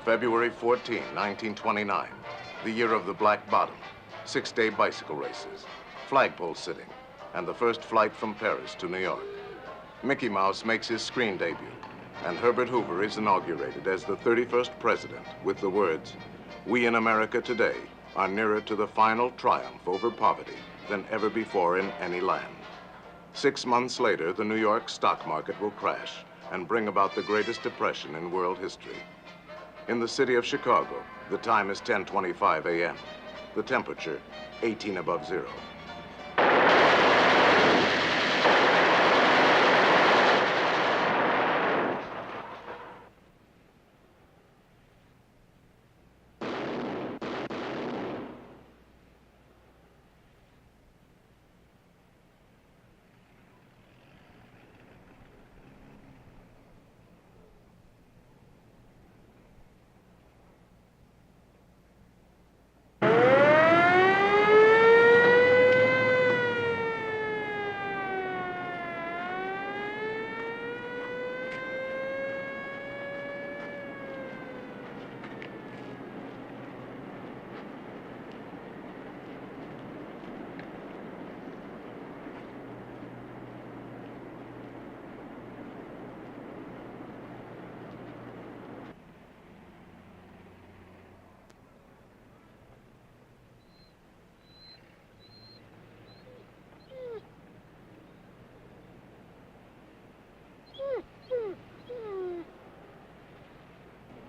February 14, 1929, the year of the Black Bottom, 6-day bicycle races, flagpole sitting, and the first flight from Paris to New York. Mickey Mouse makes his screen debut, and Herbert Hoover is inaugurated as the 31st president with the words, "We in America today are nearer to the final triumph over poverty than ever before in any land." 6 months later, the New York stock market will crash and bring about the greatest depression in world history. In the city of Chicago, the time is 10:25 a.m. The temperature, 18 above zero.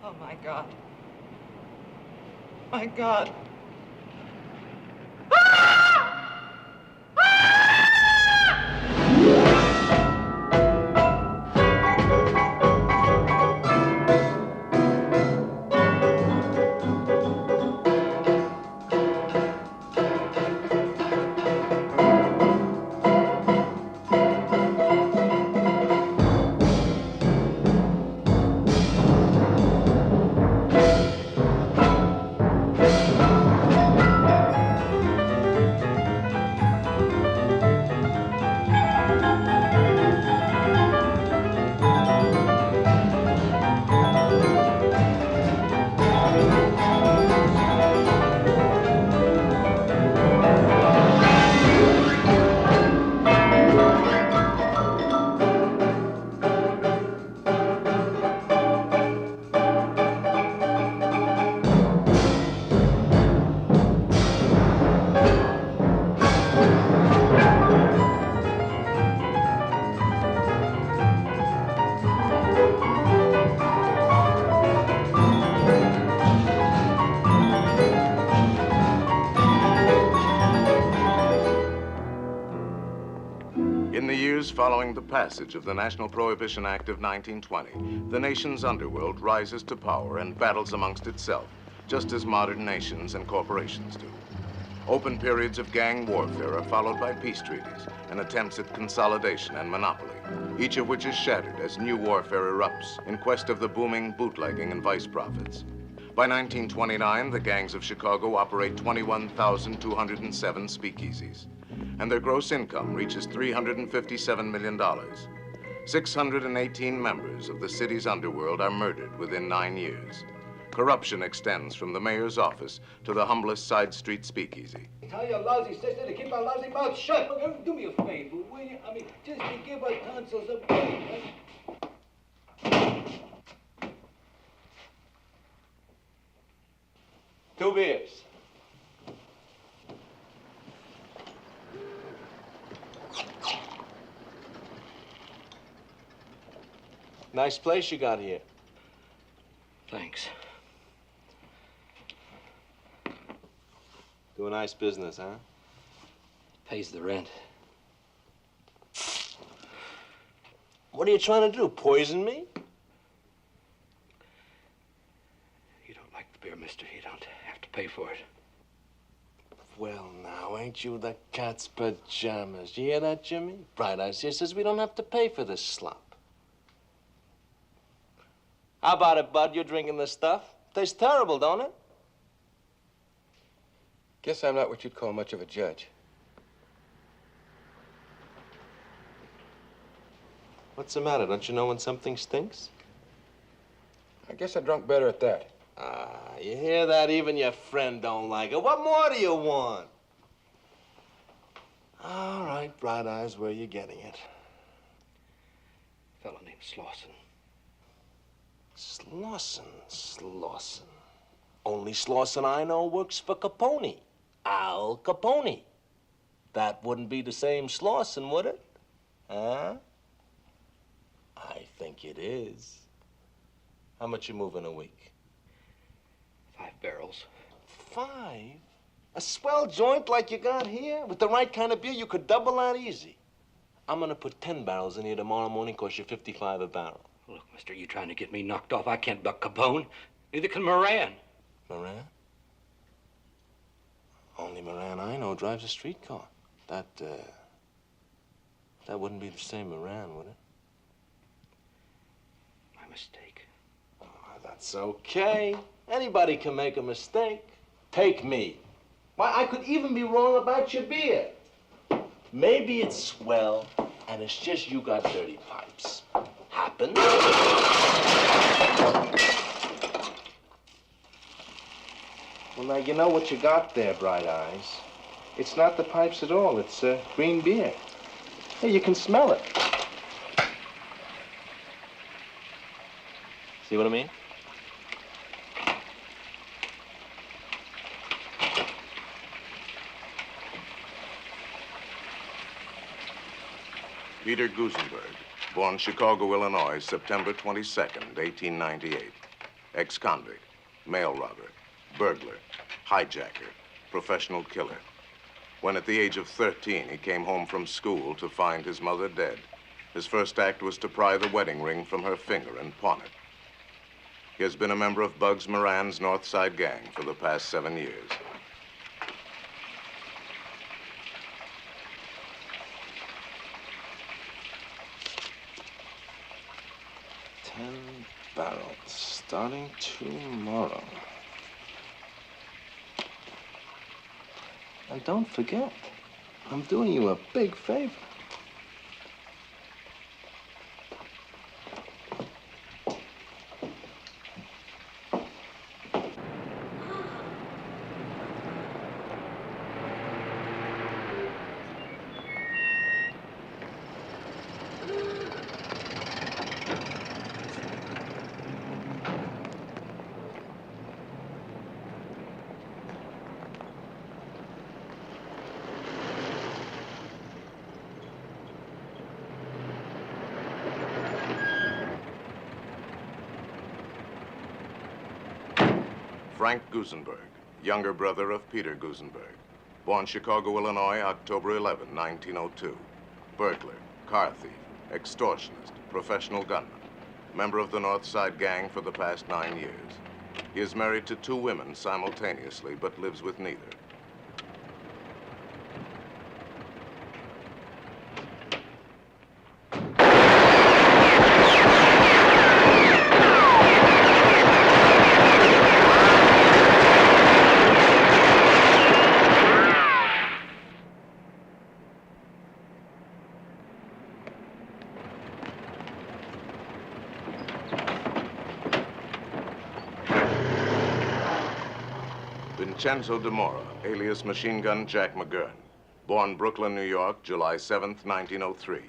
Oh, my God. My God. In the years following the passage of the National Prohibition Act of 1920, the nation's underworld rises to power and battles amongst itself, just as modern nations and corporations do. Open periods of gang warfare are followed by peace treaties and attempts at consolidation and monopoly, each of which is shattered as new warfare erupts in quest of the booming bootlegging and vice profits. By 1929, the gangs of Chicago operate 21,207 speakeasies, and their gross income reaches $357 million. 618 members of the city's underworld are murdered within 9 years. Corruption extends from the mayor's office to the humblest side street speakeasy. Tell your lousy sister to keep her lousy mouth shut. Do me a favor, will you? I mean, just to give her tonsils a break. Two beers. Nice place you got here. Thanks. Do a nice business, huh? Pays the rent. What are you trying to do, poison me? You don't like the beer, mister. You don't have to pay for it. Well, now, ain't you the cat's pajamas? You hear that, Jimmy? Bright Eyes here says we don't have to pay for this slop. How about it, Bud? You're drinking this stuff. Tastes terrible, don't it? Guess I'm not what you'd call much of a judge. What's the matter? Don't you know when something stinks? I guess I drunk better at that. You hear that? Even your friend don't like it. What more do you want? All right, Bright Eyes, where you getting it? A fellow named Slauson. Slauson. Only Slauson I know works for Capone. Al Capone. That wouldn't be the same Slauson, would it? Huh? I think it is. How much you move in a week? 5 barrels. 5? A swell joint like you got here? With the right kind of beer, you could double that easy. I'm gonna put 10 barrels in here tomorrow morning, cost you 55 a barrel. Look, mister, you trying to get me knocked off? I can't buck Capone. Neither can Moran. Moran? Only Moran I know drives a streetcar. That wouldn't be the same Moran, would it? My mistake. Oh, that's okay. Anybody can make a mistake. Take me. Why, I could even be wrong about your beer. Maybe it's swell, and it's just you got dirty pipes. Happens. Well, now, you know what you got there, Bright Eyes. It's not the pipes at all. It's green beer. Hey, you can smell it. See what I mean? Peter Gusenberg, born Chicago, Illinois, September 22nd, 1898. Ex-convict, mail robber, burglar, hijacker, professional killer. When at the age of 13, he came home from school to find his mother dead, his first act was to pry the wedding ring from her finger and pawn it. He has been a member of Bugs Moran's North Side gang for the past 7 years. Barrels, starting tomorrow. And don't forget, I'm doing you a big favor. Frank Gusenberg, younger brother of Peter Gusenberg. Born Chicago, Illinois, October 11, 1902. Burglar, car thief, extortionist, professional gunman. Member of the North Side gang for the past 9 years. He is married to 2 women simultaneously, but lives with neither. Vincenzo DeMora, alias Machine Gun Jack McGurn. Born Brooklyn, New York, July 7th, 1903.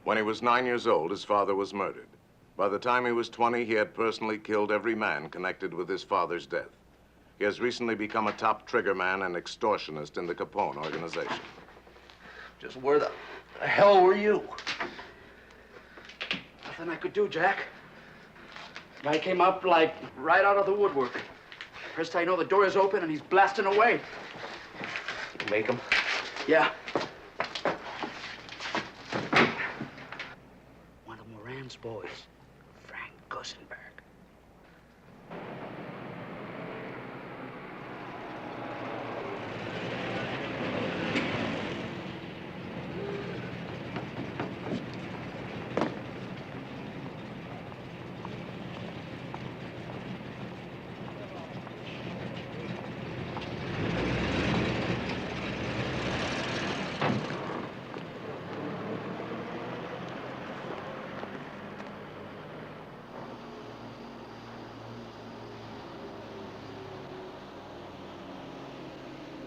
When he was 9 years old, his father was murdered. By the time he was 20, he had personally killed every man connected with his father's death. He has recently become a top triggerman and extortionist in the Capone organization. Just where the hell were you? Nothing I could do, Jack. Guy came up like right out of the woodwork. First I know, the door is open and he's blasting away. Make him? Yeah. One of Moran's boys, Frank Gusenberg.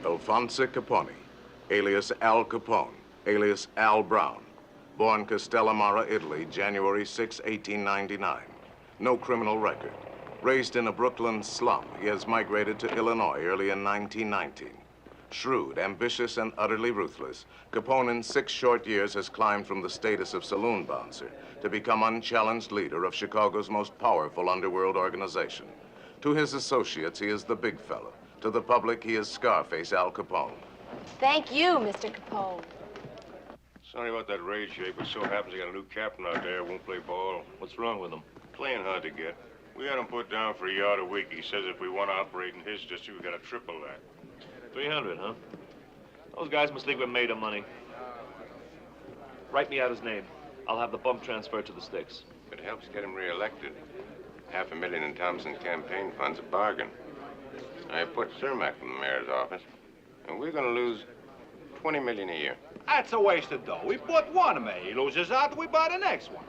Alphonse Capone, alias Al Capone, alias Al Brown, born Castellamare, Italy, January 6, 1899. No criminal record. Raised in a Brooklyn slum, he has migrated to Illinois early in 1919. Shrewd, ambitious, and utterly ruthless, Capone in 6 short years has climbed from the status of saloon bouncer to become unchallenged leader of Chicago's most powerful underworld organization. To his associates, he is the big fella. To the public, he is Scarface Al Capone. Thank you, Mr. Capone. Sorry about that raid, Jake, but so happens he got a new captain out there who won't play ball. What's wrong with him? Playing hard to get. We had him put down for a yard a week. He says if we want to operate in his district, we got to triple that. 300, huh? Those guys must think we're made of money. Write me out his name. I'll have the bump transferred to the sticks. It helps get him reelected. $500,000 in Thompson campaign funds, a bargain. I put Cermak in the mayor's office, and we're going to lose $20 million a year. That's a waste of dough. We bought one man. He loses out, we buy the next one.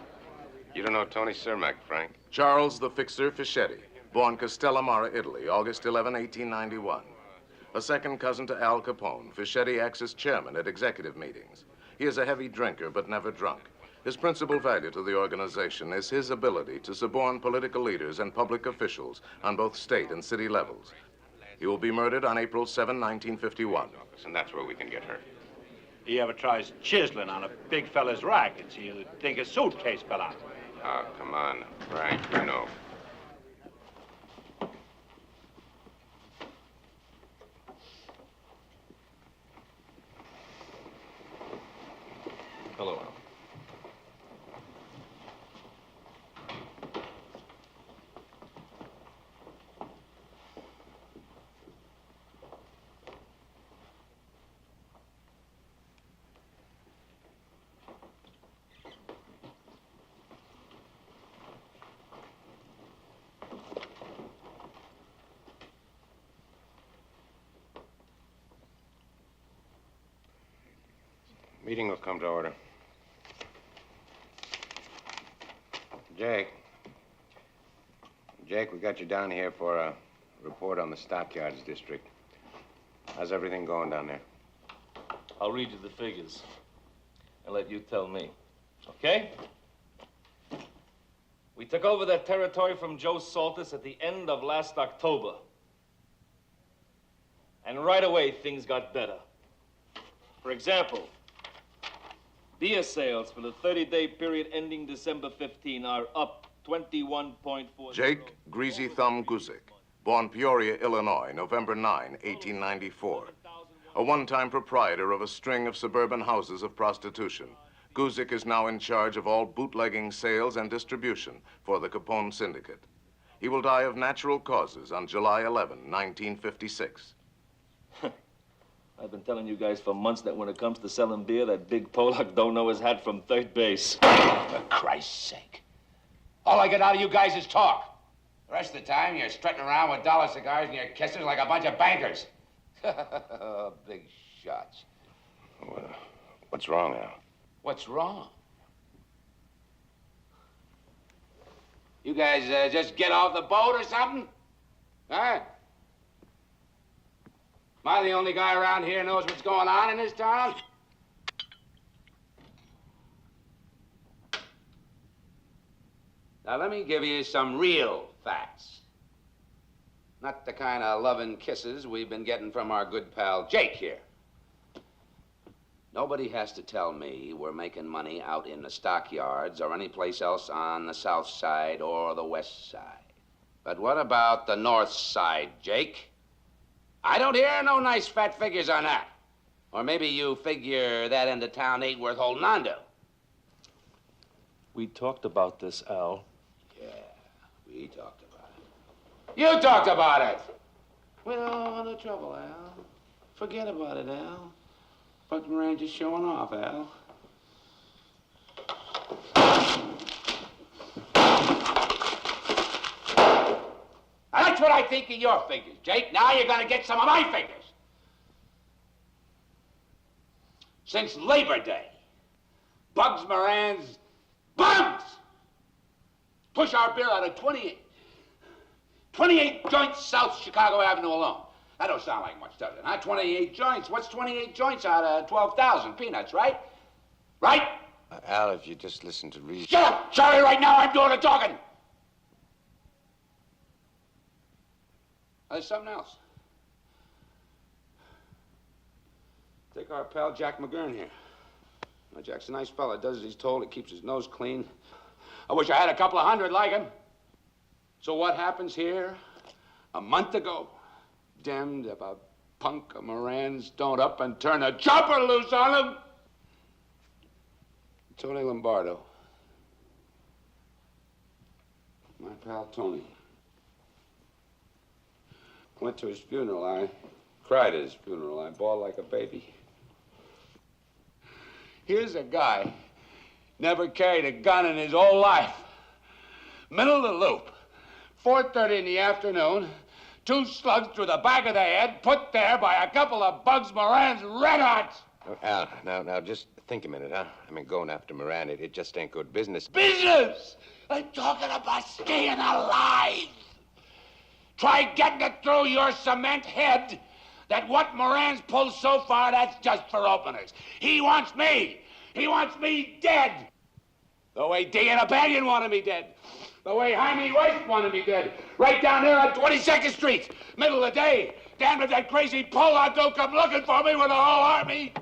You don't know Tony Cermak, Frank? Charles the Fixer Fischetti, born Castellamare, Italy, August 11, 1891. A second cousin to Al Capone, Fischetti acts as chairman at executive meetings. He is a heavy drinker, but never drunk. His principal value to the organization is his ability to suborn political leaders and public officials on both state and city levels. He will be murdered on April 7, 1951. And that's where we can get hurt. He ever tries chiseling on a big fella's rackets, he'll think his suitcase fell out. Oh, come on, Frank, you know. Hello, Al. Meeting will come to order. Jake, we got you down here for a report on the stockyards district. How's everything going down there? I'll read you the figures and let you tell me, okay? We took over that territory from Joe Saltis at the end of last October. And right away, things got better. For example, beer sales for the 30-day period ending December 15 are up 21.4. Jake Greasy Thumb Guzik, born Peoria, Illinois, November 9, 1894. A one-time proprietor of a string of suburban houses of prostitution, Guzik is now in charge of all bootlegging sales and distribution for the Capone Syndicate. He will die of natural causes on July 11, 1956. I've been telling you guys for months that when it comes to selling beer, that big Polak don't know his hat from third base. For Christ's sake. All I get out of you guys is talk. The rest of the time, you're strutting around with dollar cigars and your kisses like a bunch of bankers. Big shots. Well, what's wrong, Al? What's wrong? You guys just get off the boat or something? Huh? Am I the only guy around here who knows what's going on in this town? Now, let me give you some real facts. Not the kind of loving kisses we've been getting from our good pal Jake here. Nobody has to tell me we're making money out in the stockyards or any place else on the south side or the west side. But what about the north side, Jake? I don't hear no nice fat figures on that. Or maybe you figure that end of town ain't worth holding on to. We talked about this, Al. Yeah, we talked about it. You talked about it! Well, no trouble, Al. Forget about it, Al. Bugs Moran just showing off, Al. That's what I think of your figures, Jake. Now you're gonna get some of my figures. Since Labor Day, Bugs Moran's Bugs! Push our beer out of 28 joints South Chicago Avenue alone. That don't sound like much, does it, huh? 28 joints. What's 28 joints out of 12,000 peanuts, right? Right? Al, if you just listen to reason... Shut up, Charlie, right now. I'm doing the talking. There's something else. Take our pal Jack McGurn here. Now, Jack's a nice fella. Does as he's told. He keeps his nose clean. I wish I had a couple of hundred like him. So what happens here? A month ago, damned if a punk of Moran's don't up and turn a chopper loose on him. Tony Lombardo. My pal Tony. Went to his funeral. I cried at his funeral. I bawled like a baby. Here's a guy, never carried a gun in his whole life. Middle of the loop, 4:30 in the afternoon, 2 slugs through the back of the head, put there by a couple of Bugs Moran's red hots. Oh, Al, now, just think a minute, huh? I mean, going after Moran, it just ain't good business. Business! I'm talking about staying alive. Try getting it through your cement head that what Moran's pulled so far, that's just for openers. He wants me. He wants me dead. The way D and Abanion wanted me dead. The way Jaime Weiss wanted me dead. Right down there on 22nd Street. Middle of the day. Damn if that crazy Pollock don't come looking for me with a whole army.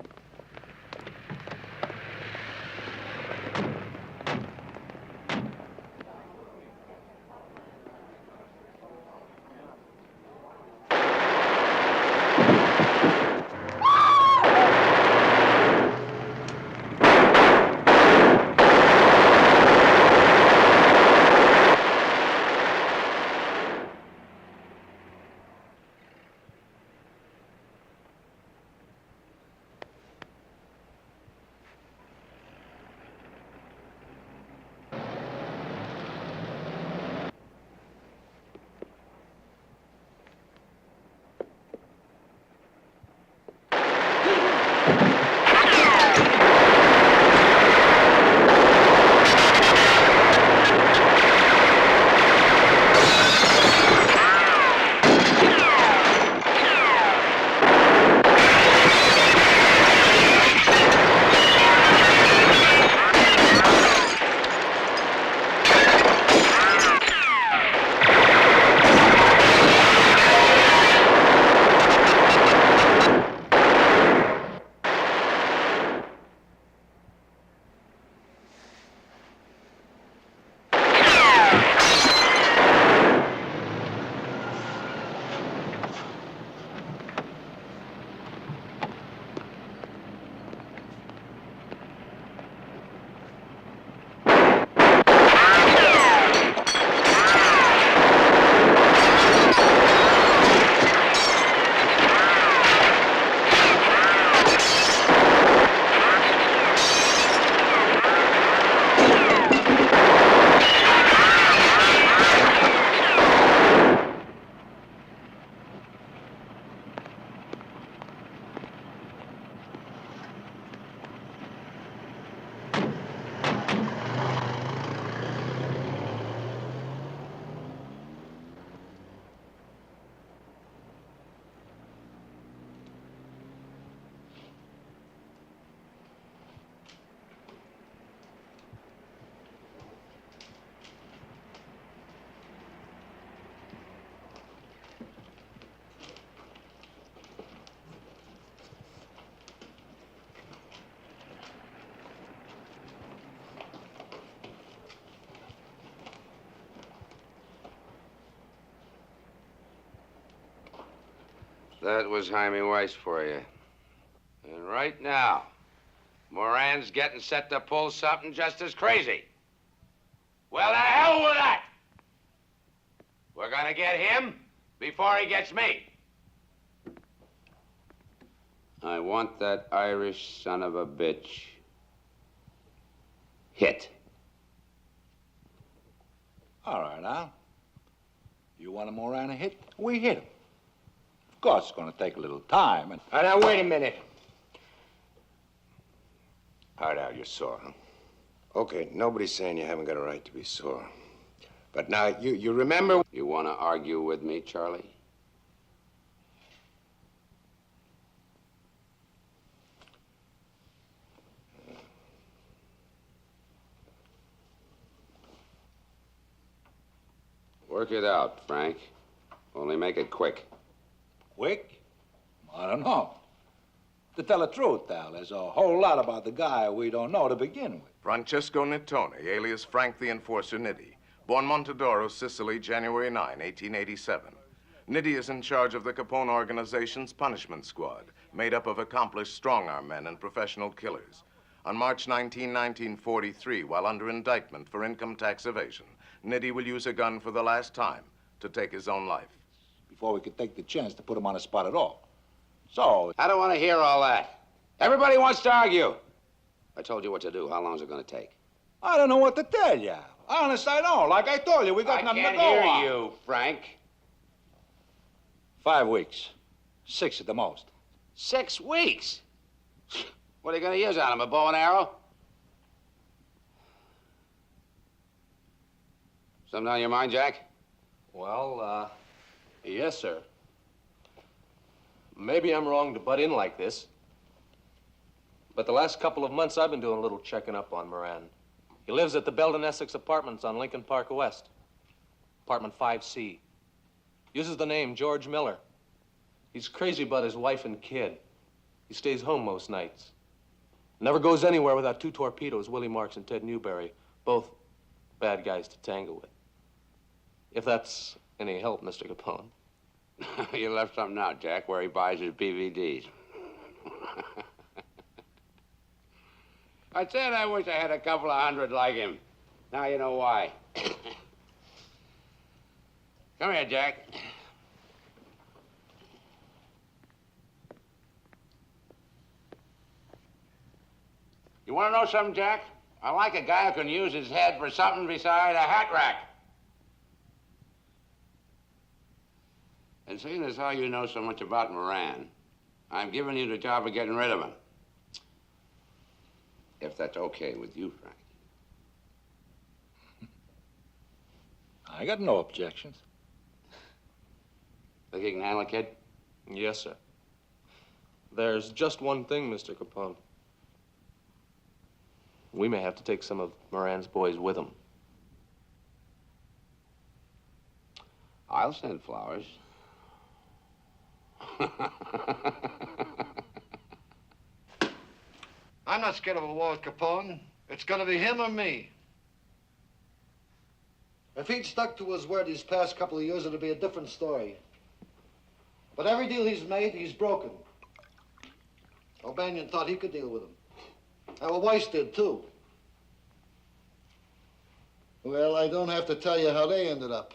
That was Jaime Weiss for you. And right now, Moran's getting set to pull something just as crazy. Well, the hell with that! We're gonna get him before he gets me. I want that Irish son of a bitch hit. All right, Al. You want a Moran hit? We hit him. Of course, it's going to take a little time. And Now, wait a minute. All right, Al, you're sore, huh? Okay, nobody's saying you haven't got a right to be sore. But now, you remember... You want to argue with me, Charlie? Work it out, Frank. Only make it quick. Quick? I don't know. To tell the truth, Al, there's a whole lot about the guy we don't know to begin with. Francesco Nittoni, alias Frank the Enforcer Nitti, born Montedoro, Sicily, January 9, 1887. Nitti is in charge of the Capone organization's punishment squad, made up of accomplished strong-arm men and professional killers. On March 19, 1943, while under indictment for income tax evasion, Nitti will use a gun for the last time to take his own life. Before we could take the chance to put him on the spot at all. So... I don't want to hear all that. Everybody wants to argue. I told you what to do. How long is it going to take? I don't know what to tell you. Honest, I don't. Like I told you, we got nothing to go on. I can't hear you, Frank. 5 weeks. 6 at the most. 6 weeks? What are you going to use on him, a bow and arrow? Something on your mind, Jack? Well, yes, sir. Maybe I'm wrong to butt in like this, but the last couple of months I've been doing a little checking up on Moran. He lives at the Belden Essex Apartments on Lincoln Park West, apartment 5C. Uses the name George Miller. He's crazy about his wife and kid. He stays home most nights. Never goes anywhere without 2 torpedoes, Willie Marks and Ted Newberry, both bad guys to tangle with. If that's any help, Mr. Capone. You left something out, Jack, where he buys his DVDs. I said I wish I had a couple of hundred like him. Now you know why. Come here, Jack. You want to know something, Jack? I like a guy who can use his head for something beside a hat rack. And seeing as how you know so much about Moran, I'm giving you the job of getting rid of him. If that's okay with you, Frank. I got no objections. Think you can handle it, kid? Yes, sir. There's just one thing, Mr. Capone. We may have to take some of Moran's boys with him. I'll send flowers. I'm not scared of a war with Capone. It's gonna be him or me. If he'd stuck to his word these past couple of years, it'd be a different story. But every deal he's made, he's broken. O'Banion thought he could deal with him. Well, Weiss did, too. Well, I don't have to tell you how they ended up.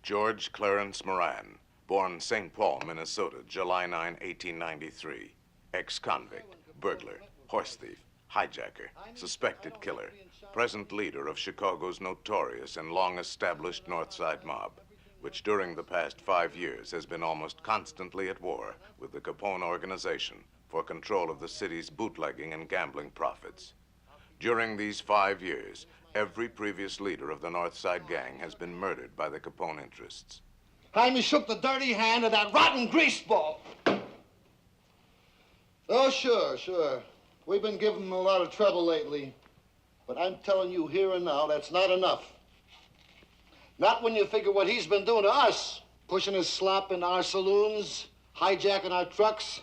George Clarence Moran, born St. Paul, Minnesota, July 9, 1893. Ex-convict, burglar, horse thief, hijacker, suspected killer, present leader of Chicago's notorious and long-established North Side mob, which during the past 5 years has been almost constantly at war with the Capone organization for control of the city's bootlegging and gambling profits. During these 5 years, every previous leader of the North Side gang has been murdered by the Capone interests. Jaime shook the dirty hand of that rotten greaseball. Oh, sure. We've been giving him a lot of trouble lately. But I'm telling you here and now, that's not enough. Not when you figure what he's been doing to us. Pushing his slop in our saloons, hijacking our trucks,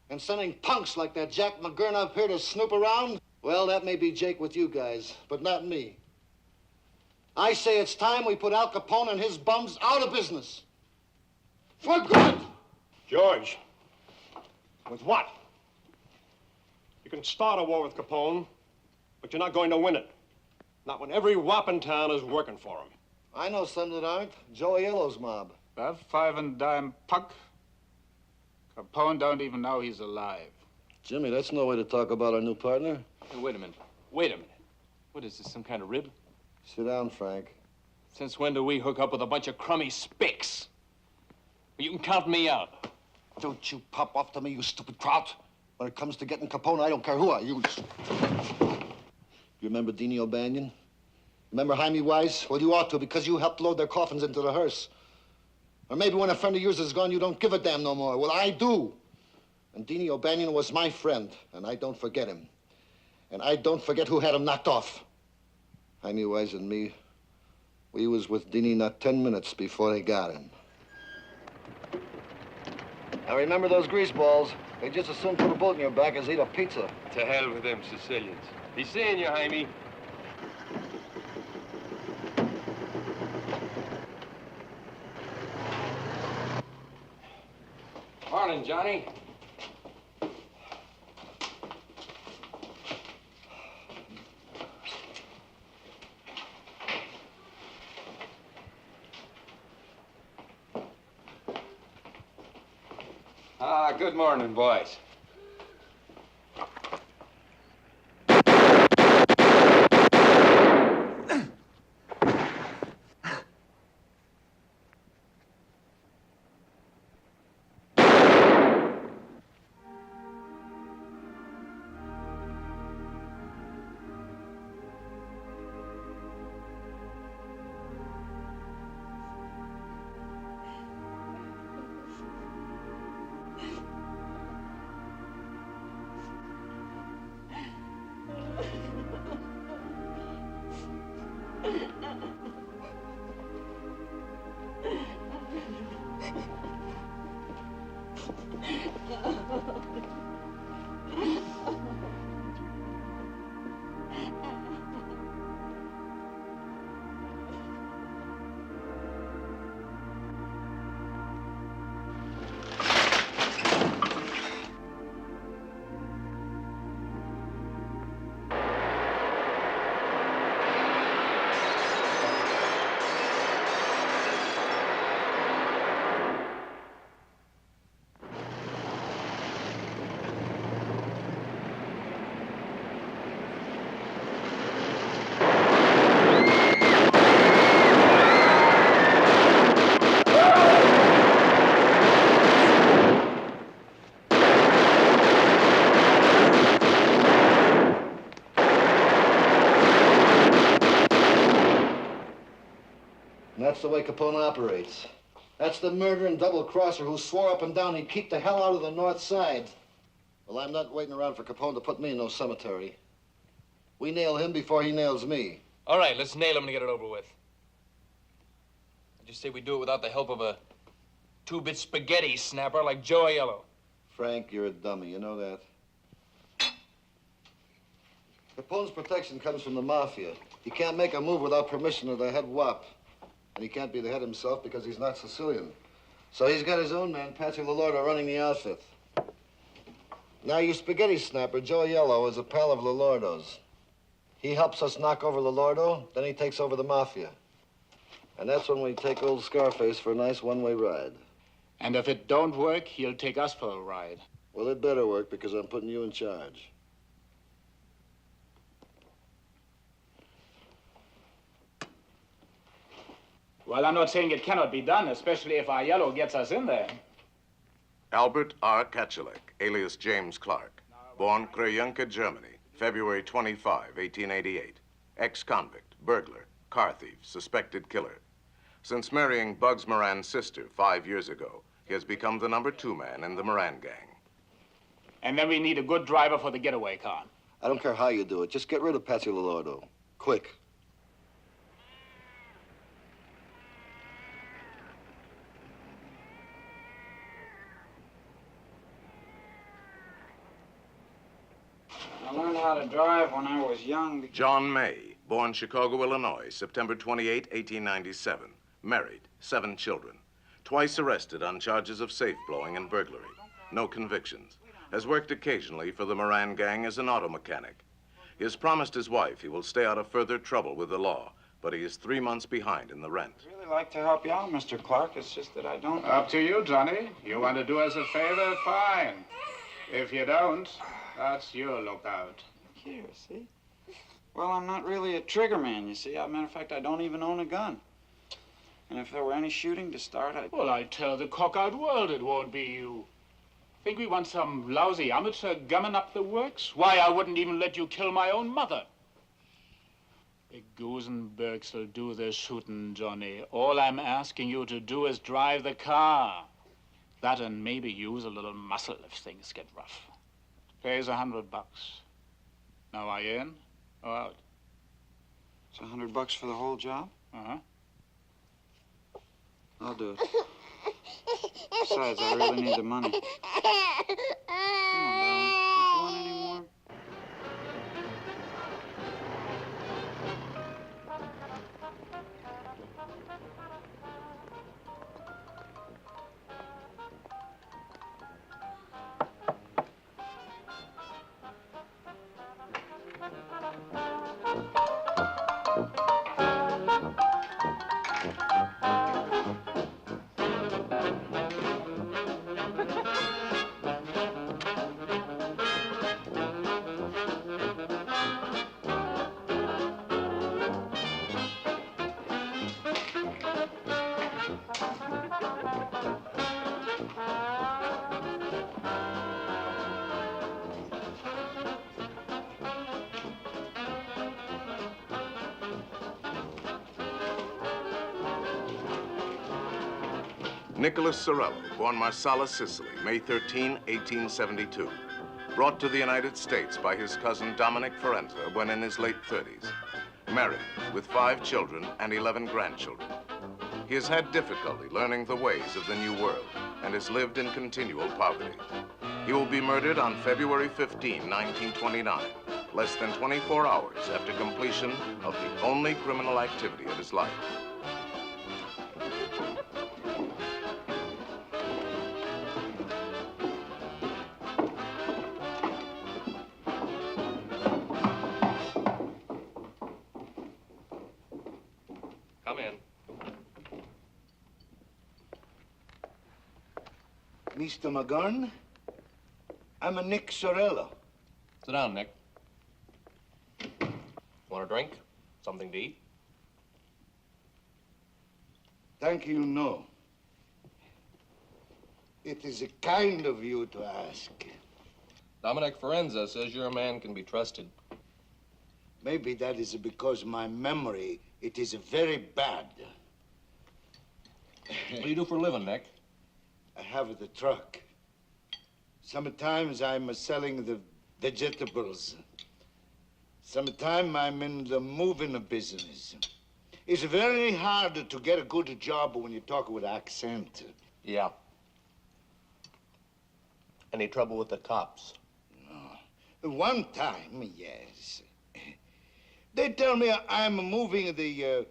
and sending punks like that Jack McGurn up here to snoop around. Well, that may be Jake with you guys, but not me. I say it's time we put Al Capone and his bums out of business. For good! George, with what? You can start a war with Capone, but you're not going to win it. Not when every wop in town is working for him. I know some that aren't. Joe Aiello's mob. That 5 and dime punk? Capone don't even know he's alive. Jimmy, that's no way to talk about our new partner. Hey, wait a minute. What is this, some kind of rib? Sit down, Frank. Since when do we hook up with a bunch of crummy spicks? You can count me out. Don't you pop off to me, you stupid kraut. When it comes to getting Capone, I don't care who I use. You remember Deanie O'Banion? Remember Jaime Weiss? Well, you ought to, because you helped load their coffins into the hearse. Or maybe when a friend of yours is gone, you don't give a damn no more. Well, I do. And Deanie O'Banion was my friend, and I don't forget him. And I don't forget who had him knocked off. Jaime Weiss and me, We was with Dini not 10 minutes before they got him. Now remember those grease balls. They just as soon put a bullet in your back as eat a pizza. To hell with them Sicilians. Be seeing you, Jaime. Morning, Johnny. Good morning, boys. That's the way Capone operates. That's the murdering double-crosser who swore up and down he'd keep the hell out of the North Side. Well, I'm not waiting around for Capone to put me in no cemetery. We nail him before he nails me. All right, let's nail him and get it over with. I just say we do it without the help of a two-bit spaghetti snapper like Joe Aiello. Frank, you're a dummy. You know that? Capone's protection comes from the Mafia. He can't make a move without permission of the head wop. And he can't be the head himself because he's not Sicilian. So he's got his own man, Patsy Lolordo, running the outfit. Now, your spaghetti snapper, Joe Aiello, is a pal of Lolordo's. He helps us knock over Lolordo, then he takes over the Mafia. And that's when we take old Scarface for a nice one-way ride. And if it don't work, he'll take us for a ride. Well, it better work because I'm putting you in charge. Well, I'm not saying it cannot be done, especially if Aiello gets us in there. Albert R. Kachelek, alias James Clark, born Krajunka, Germany, February 25, 1888. Ex-convict, burglar, car thief, suspected killer. Since marrying Bugs Moran's sister 5 years ago, he has become the #2 man in the Moran gang. And then we need a good driver for the getaway car. I don't care how you do it. Just get rid of Patsy Lolordo. Quick. I learned how to drive when I was young. John May, born Chicago, Illinois, September 28, 1897. Married, 7 children. Twice arrested on charges of safe blowing and burglary. No convictions. Has worked occasionally for the Moran gang as an auto mechanic. He has promised his wife he will stay out of further trouble with the law, but he is 3 months behind in the rent. I'd really like to help you out, Mr. Clark. It's just that I don't... Up to you, Johnny. You want to do us a favor, fine. If you don't, that's your lookout. Here, see? Well, I'm not really a trigger man, you see. As a matter of fact, I don't even own a gun. And if there were any shooting to start, I'd... Well, I tell the cock-out world it won't be you. Think we want some lousy amateur gumming up the works? Why, I wouldn't even let you kill my own mother. The Gusenbergs will do the shooting, Johnny. All I'm asking you to do is drive the car. That and maybe use a little muscle if things get rough. Pays $100. Now, are you in or out? It's $100 for the whole job? Uh-huh. I'll do it. Besides, I really need the money. Come on, darling. Don't you want any more? Nicholas Sorello, born Marsala, Sicily, May 13, 1872. Brought to the United States by his cousin Dominic Forenza when in his late 30s. Married, with 5 children and 11 grandchildren. He has had difficulty learning the ways of the new world and has lived in continual poverty. He will be murdered on February 15, 1929, less than 24 hours after completion of the only criminal activity of his life. Come in. Mr. McGurn, I'm a Nick Sorello. Sit down, Nick. Want a drink? Something to eat? Thank you, no. It is kind of you to ask. Dominic Forenza says your man can be trusted. Maybe that is because my memory, it is very bad. What do you do for a living, Nick? I have the truck. Sometimes I'm selling the vegetables. Sometimes I'm in the moving business. It's very hard to get a good job when you talk with accent. Yeah. Any trouble with the cops? No. One time, yes. They tell me I'm moving the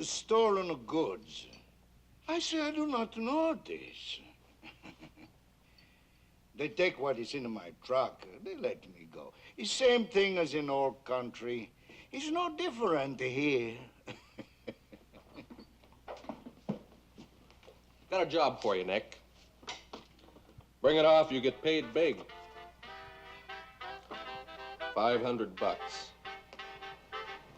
stolen goods. I say I do not know this. They take what is in my truck. They let me go. It's same thing as in our country. It's no different here. Got a job for you, Nick. Bring it off, you get paid big. $500.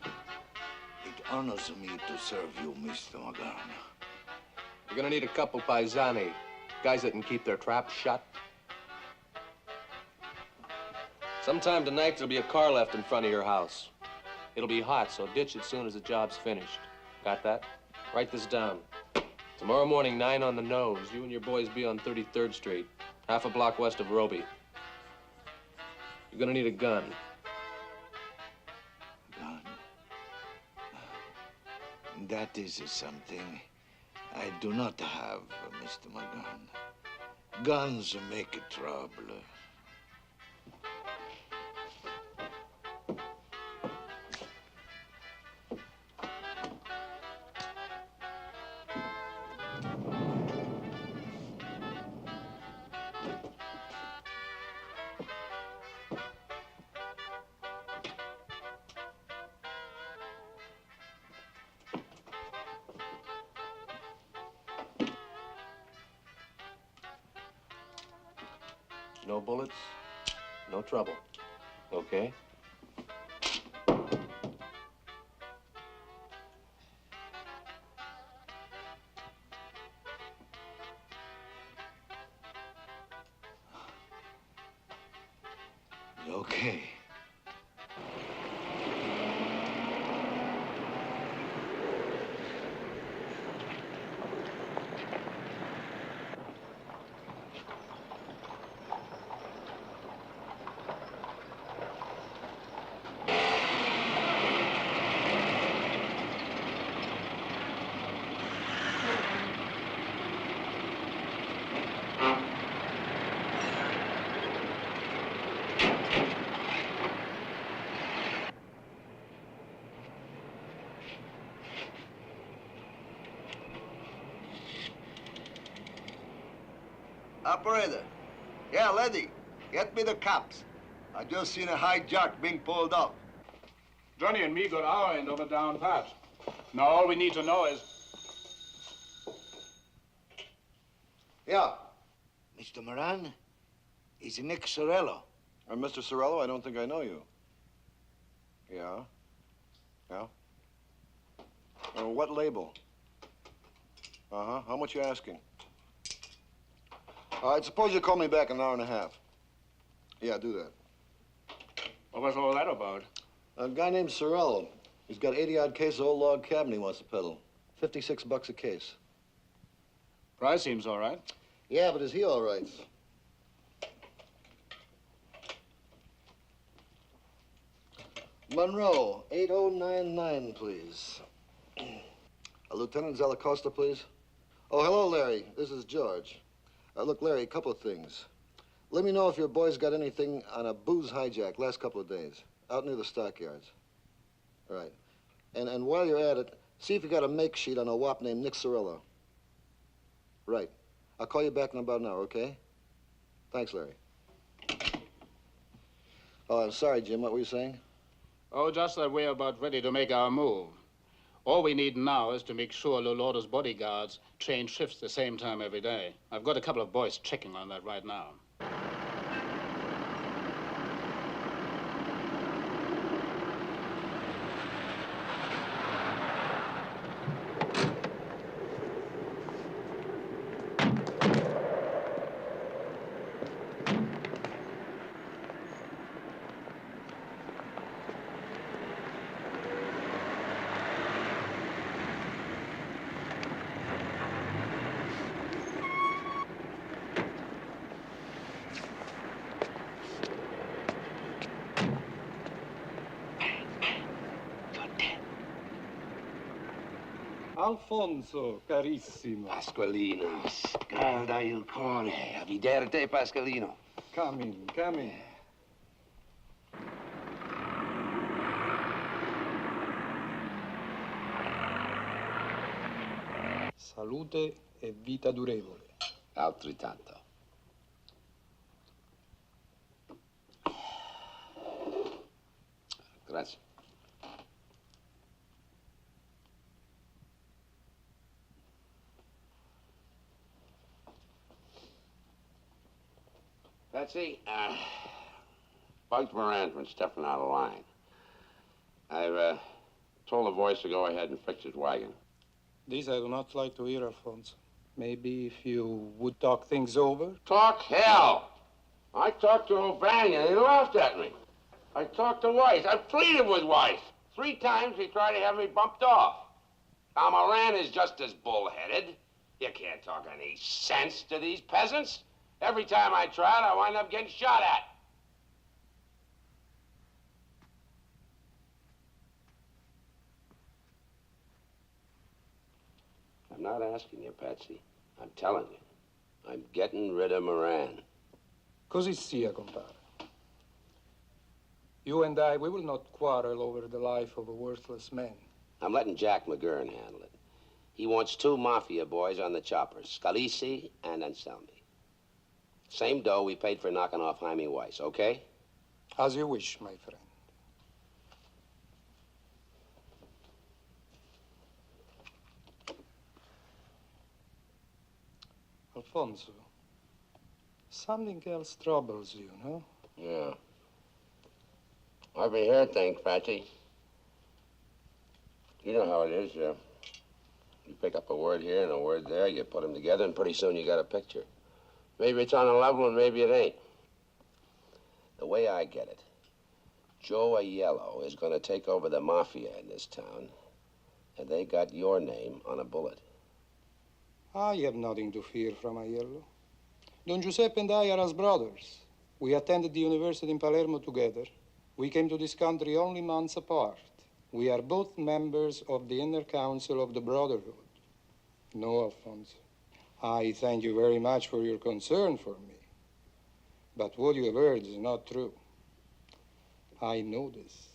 It honors me to serve you, Mr. McGurn. You're gonna need a couple paisani, guys that can keep their traps shut. Sometime tonight, there'll be a car left in front of your house. It'll be hot, so ditch it soon as the job's finished. Got that? Write this down. Tomorrow morning, 9 on the nose. You and your boys be on 33rd Street, half a block west of Roby. You're gonna need a gun. Gun? That is something I do not have, Mr. McGurn. Guns make trouble. No bullets, no trouble. Okay? Okay. Operator. Yeah, lady. Get me the cops. I just seen a hijack being pulled up. Johnny and me got our end of it down pat. Now all we need to know is... Yeah. Mr. Moran, is Nick Sorello. I'm Mr. Sorello. I don't think I know you. Yeah? Yeah? What label? Uh-huh. How much you asking? All right, suppose you call me back in an hour and a half. Yeah, do that. What was all that about? A guy named Sorello. He's got 80-odd cases of old log cabin he wants to peddle. $56 a case. Price seems all right. Yeah, but is he all right? Monroe, 8099, please. Lieutenant Zalacosta, please. Oh, hello, Larry. This is George. Look, Larry, a couple of things. Let me know if your boys got anything on a booze hijack last couple of days, out near the stockyards. All right. And while you're at it, see if you got a make sheet on a wop named Nick Sorello. Right. I'll call you back in about an hour, okay? Thanks, Larry. Oh, I'm sorry, Jim. What were you saying? Oh, just that we're about ready to make our move. All we need now is to make sure Lolordo's bodyguards change shifts the same time every day. I've got a couple of boys checking on that right now. Alfonso, carissimo. Pasqualino, scalda il cuore. A vedere, Pasqualino. Come in, come in. Salute e vita durevole. Altrettanto. Grazie. Betsy, Bugs Moran's been stepping out of line. I've told the boys to go ahead and fix his wagon. This I do not like to hear, Alfonso. Maybe if you would talk things over? Talk hell! I talked to O'Banion and he laughed at me. I talked to Weiss. I pleaded with Weiss. 3 times he tried to have me bumped off. Now, Moran is just as bullheaded. You can't talk any sense to these peasants. Every time I try it, I wind up getting shot at. I'm not asking you, Patsy. I'm telling you. I'm getting rid of Moran. Così sia, compare. You and I, we will not quarrel over the life of a worthless man. I'm letting Jack McGurn handle it. He wants 2 mafia boys on the choppers, Scalisi and Anselmi. Same dough we paid for knocking off Jaime Weiss, okay? As you wish, my friend. Alfonso, something else troubles you, no? Yeah. Every hair thing, Patsy. You know how it is, You pick up a word here and a word there, you put them together, and pretty soon you got a picture. Maybe it's on a level and maybe it ain't. The way I get it, Joe Aiello is going to take over the mafia in this town, and they got your name on a bullet. I have nothing to fear from Aiello. Don Giuseppe and I are as brothers. We attended the university in Palermo together. We came to this country only months apart. We are both members of the Inner Council of the Brotherhood. No, Alfonso. I thank you very much for your concern for me. But what you have heard is not true. I know this.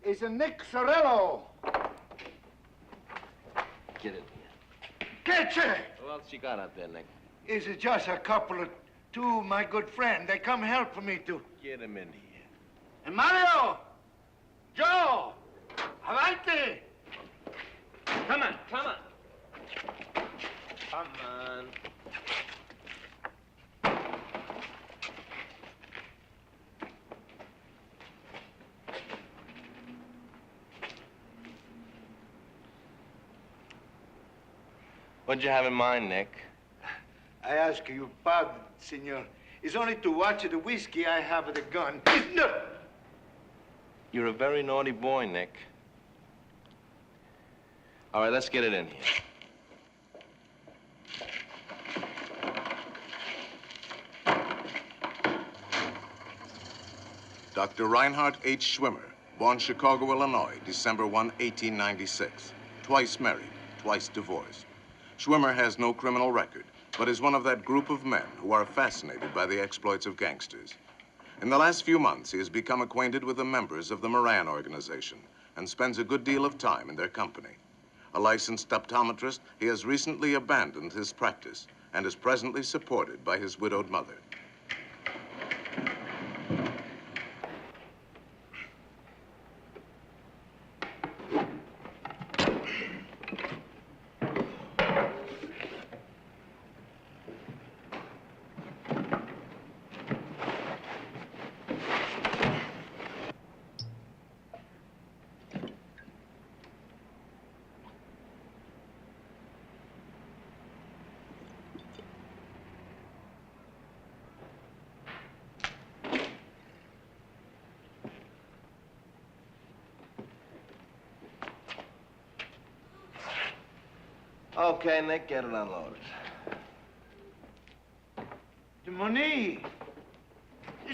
is a Nick Sorello. Get in here. Get you! Who else you got out there, Nick? Is it just a couple of two, my good friend? They come help me to. Get him in here. And Mario! Joe! Avanti! Come on, come on. Come on. What'd you have in mind, Nick? I ask you pardon, senor. It's only to watch the whiskey I have the gun. No! You're a very naughty boy, Nick. All right, let's get it in here. Dr. Reinhard H. Schwimmer, born Chicago, Illinois, December 1, 1896. Twice married, twice divorced. Schwimmer has no criminal record, but is one of that group of men who are fascinated by the exploits of gangsters. In the last few months, he has become acquainted with the members of the Moran organization and spends a good deal of time in their company. A licensed optometrist, he has recently abandoned his practice and is presently supported by his widowed mother. Okay, Nick, get it unloaded. The money.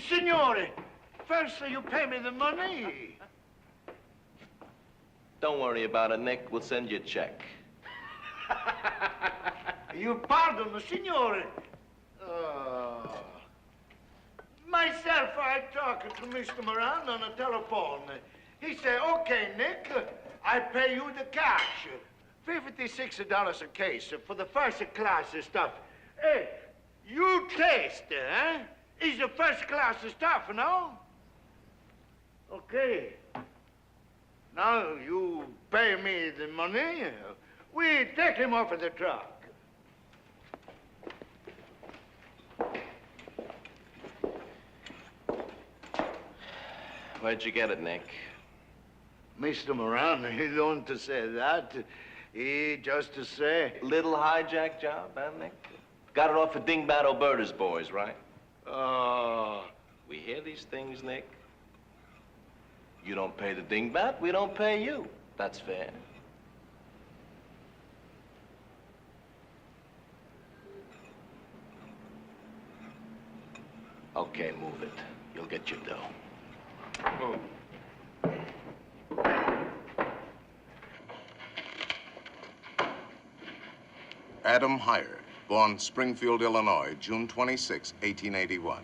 Signore, first you pay me the money. Don't worry about it, Nick. We'll send you a check. You pardon, signore. Myself, I talked to Mr. Moran on the telephone. He said, okay, Nick, I pay you the cash. $56 a case for the first class stuff. Hey, you taste, huh? It's the first class stuff, no? Okay. Now you pay me the money. We take him off of the truck. Where'd you get it, Nick? Mr. Moran, he don't say that. He just to say... Little hijack job, huh, Nick? Got it off of Dingbat Alberta's boys, right? We hear these things, Nick. You don't pay the Dingbat, we don't pay you. That's fair. Okay, move it. You'll get your dough. Move. Adam Heyer, born Springfield, Illinois, June 26, 1881.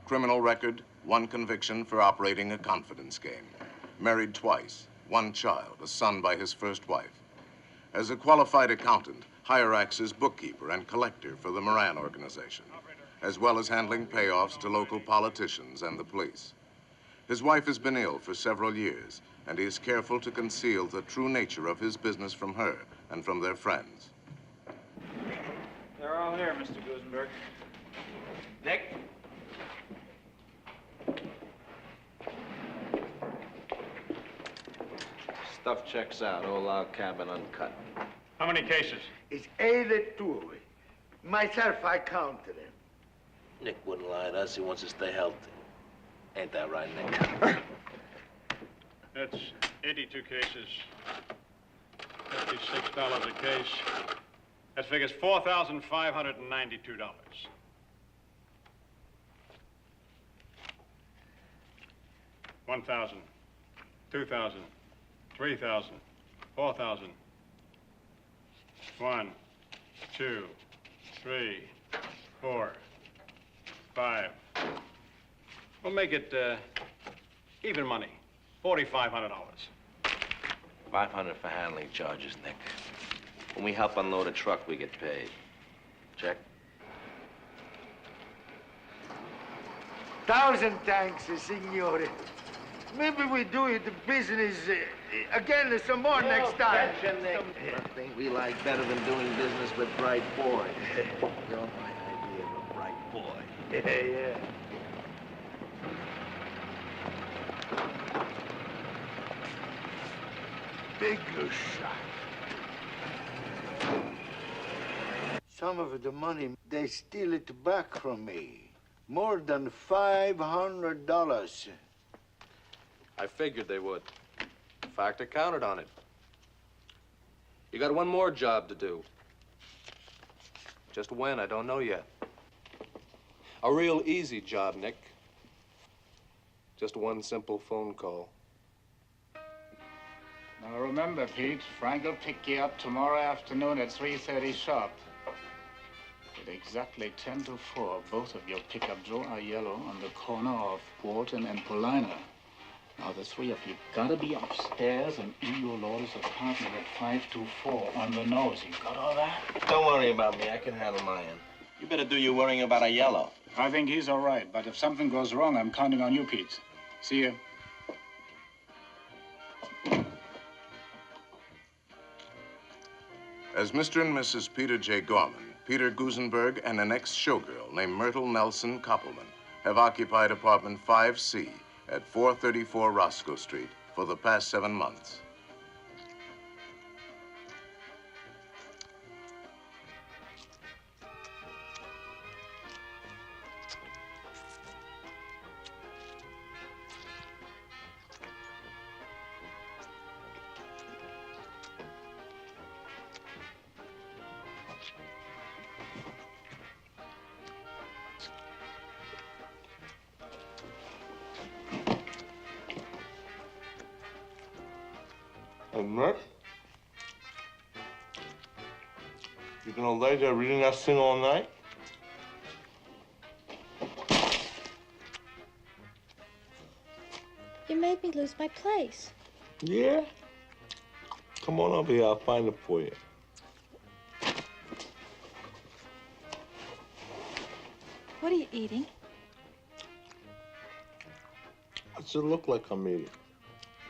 Criminal record, 1 conviction for operating a confidence game. Married twice, 1 child, a son by his first wife. As a qualified accountant, Heyer acts as bookkeeper and collector for the Moran organization, as well as handling payoffs to local politicians and the police. His wife has been ill for several years, and he is careful to conceal the true nature of his business from her and from their friends. They're all here, Mr. Gusenberg. Nick? Stuff checks out. All log cabin uncut. How many cases? It's 82. Myself, I counted them. Nick wouldn't lie to us. He wants to stay healthy. Ain't that right, Nick? That's 82 cases. $56 a case. That figures $4,592. 1,000, 2,000, 3,000, 4,000. 1, 2, 3, 4, 5. We'll make it even money. $4,500. $500 for handling charges, Nick. When we help unload a truck, we get paid. Check? 1,000 thanks, signore. Maybe we do it the business again some more next time. Nothing we like better than doing business with bright boys. You're my idea of a bright boy. Yeah. Big shot. Some of the money, they steal it back from me. More than $500. I figured they would. In fact, I counted on it. You got one more job to do. Just when, I don't know yet. A real easy job, Nick. Just one simple phone call. Now remember, Pete, Frank will pick you up tomorrow afternoon at 3:30 sharp. At exactly 10 to 4, both of your pickups are yellow on the corner of Walton and Paulina. Now, the three of you gotta be upstairs and in your lawyer's apartment at 5 to 4 on the nose. You got all that? Don't worry about me. I can handle my end. You better do your worrying about a yellow. I think he's all right, but if something goes wrong, I'm counting on you, Pete. See you. As Mr. and Mrs. Peter J. Gorman, Peter Gusenberg and an ex-showgirl named Myrtle Nelson Koppelman have occupied apartment 5C at 434 Roscoe Street for the past 7 months. Nick? You gonna lay there reading that thing all night? You made me lose my place. Yeah? Come on over here, I'll find it for you. What are you eating? What's it look like I'm eating?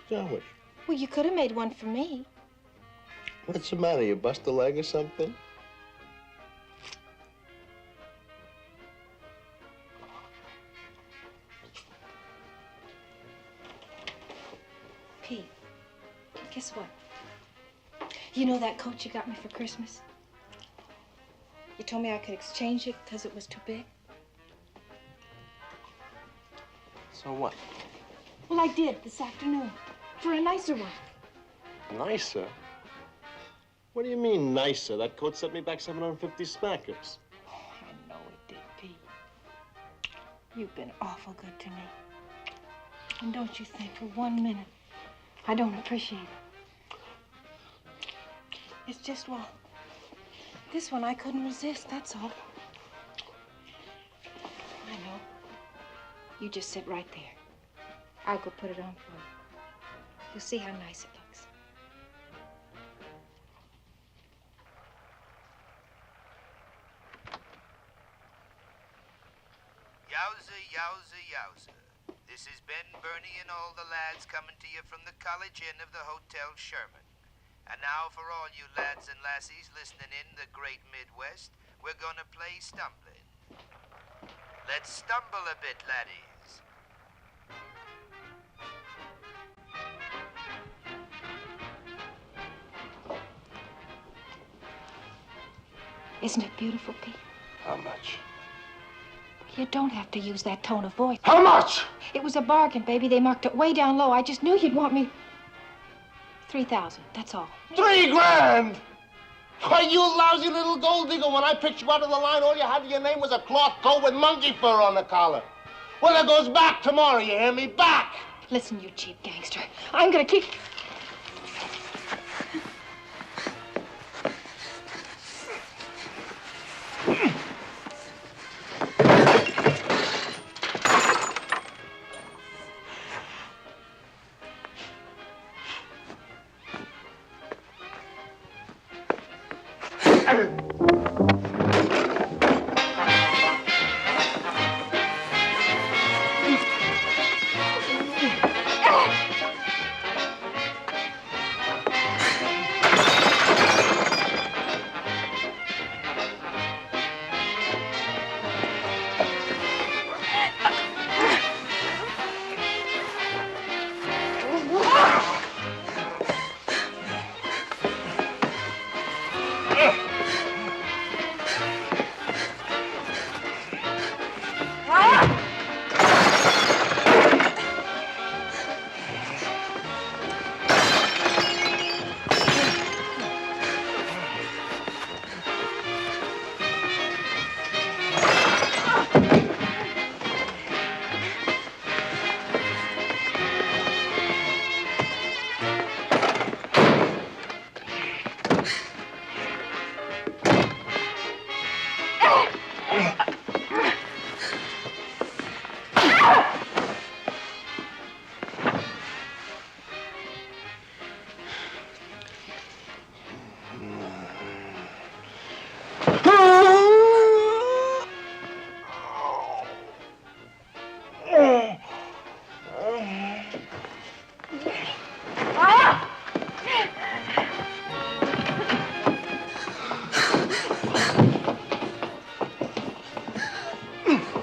Sandwich. Well, you could have made one for me. What's the matter? You bust a leg or something? Pete, guess what? You know that coat you got me for Christmas? You told me I could exchange it because it was too big. So what? Well, I did this afternoon for a nicer one. Nicer? What do you mean, nicer? That coat set me back 750 smackers. I know it did, Pete. You've been awful good to me. And don't you think for 1 minute I don't appreciate it. It's just, well, this one I couldn't resist, that's all. I know. You just sit right there. I'll go put it on for you. You'll see how nice it looks. Yowza, yowza, yowza. This is Ben, Bernie, and all the lads coming to you from the College Inn of the Hotel Sherman. And now for all you lads and lassies listening in the great Midwest, we're gonna play stumbling. Let's stumble a bit, laddies. Isn't it beautiful, Pete? How much? You don't have to use that tone of voice. How much? It was a bargain, baby. They marked it way down low. I just knew you'd want me. 3,000, that's all. $3 grand! Why, you lousy little gold digger, when I picked you out of the line, all you had to your name was a cloth coat with monkey fur on the collar. Well, it goes back tomorrow, you hear me? Back! Listen, you cheap gangster. I'm gonna keep...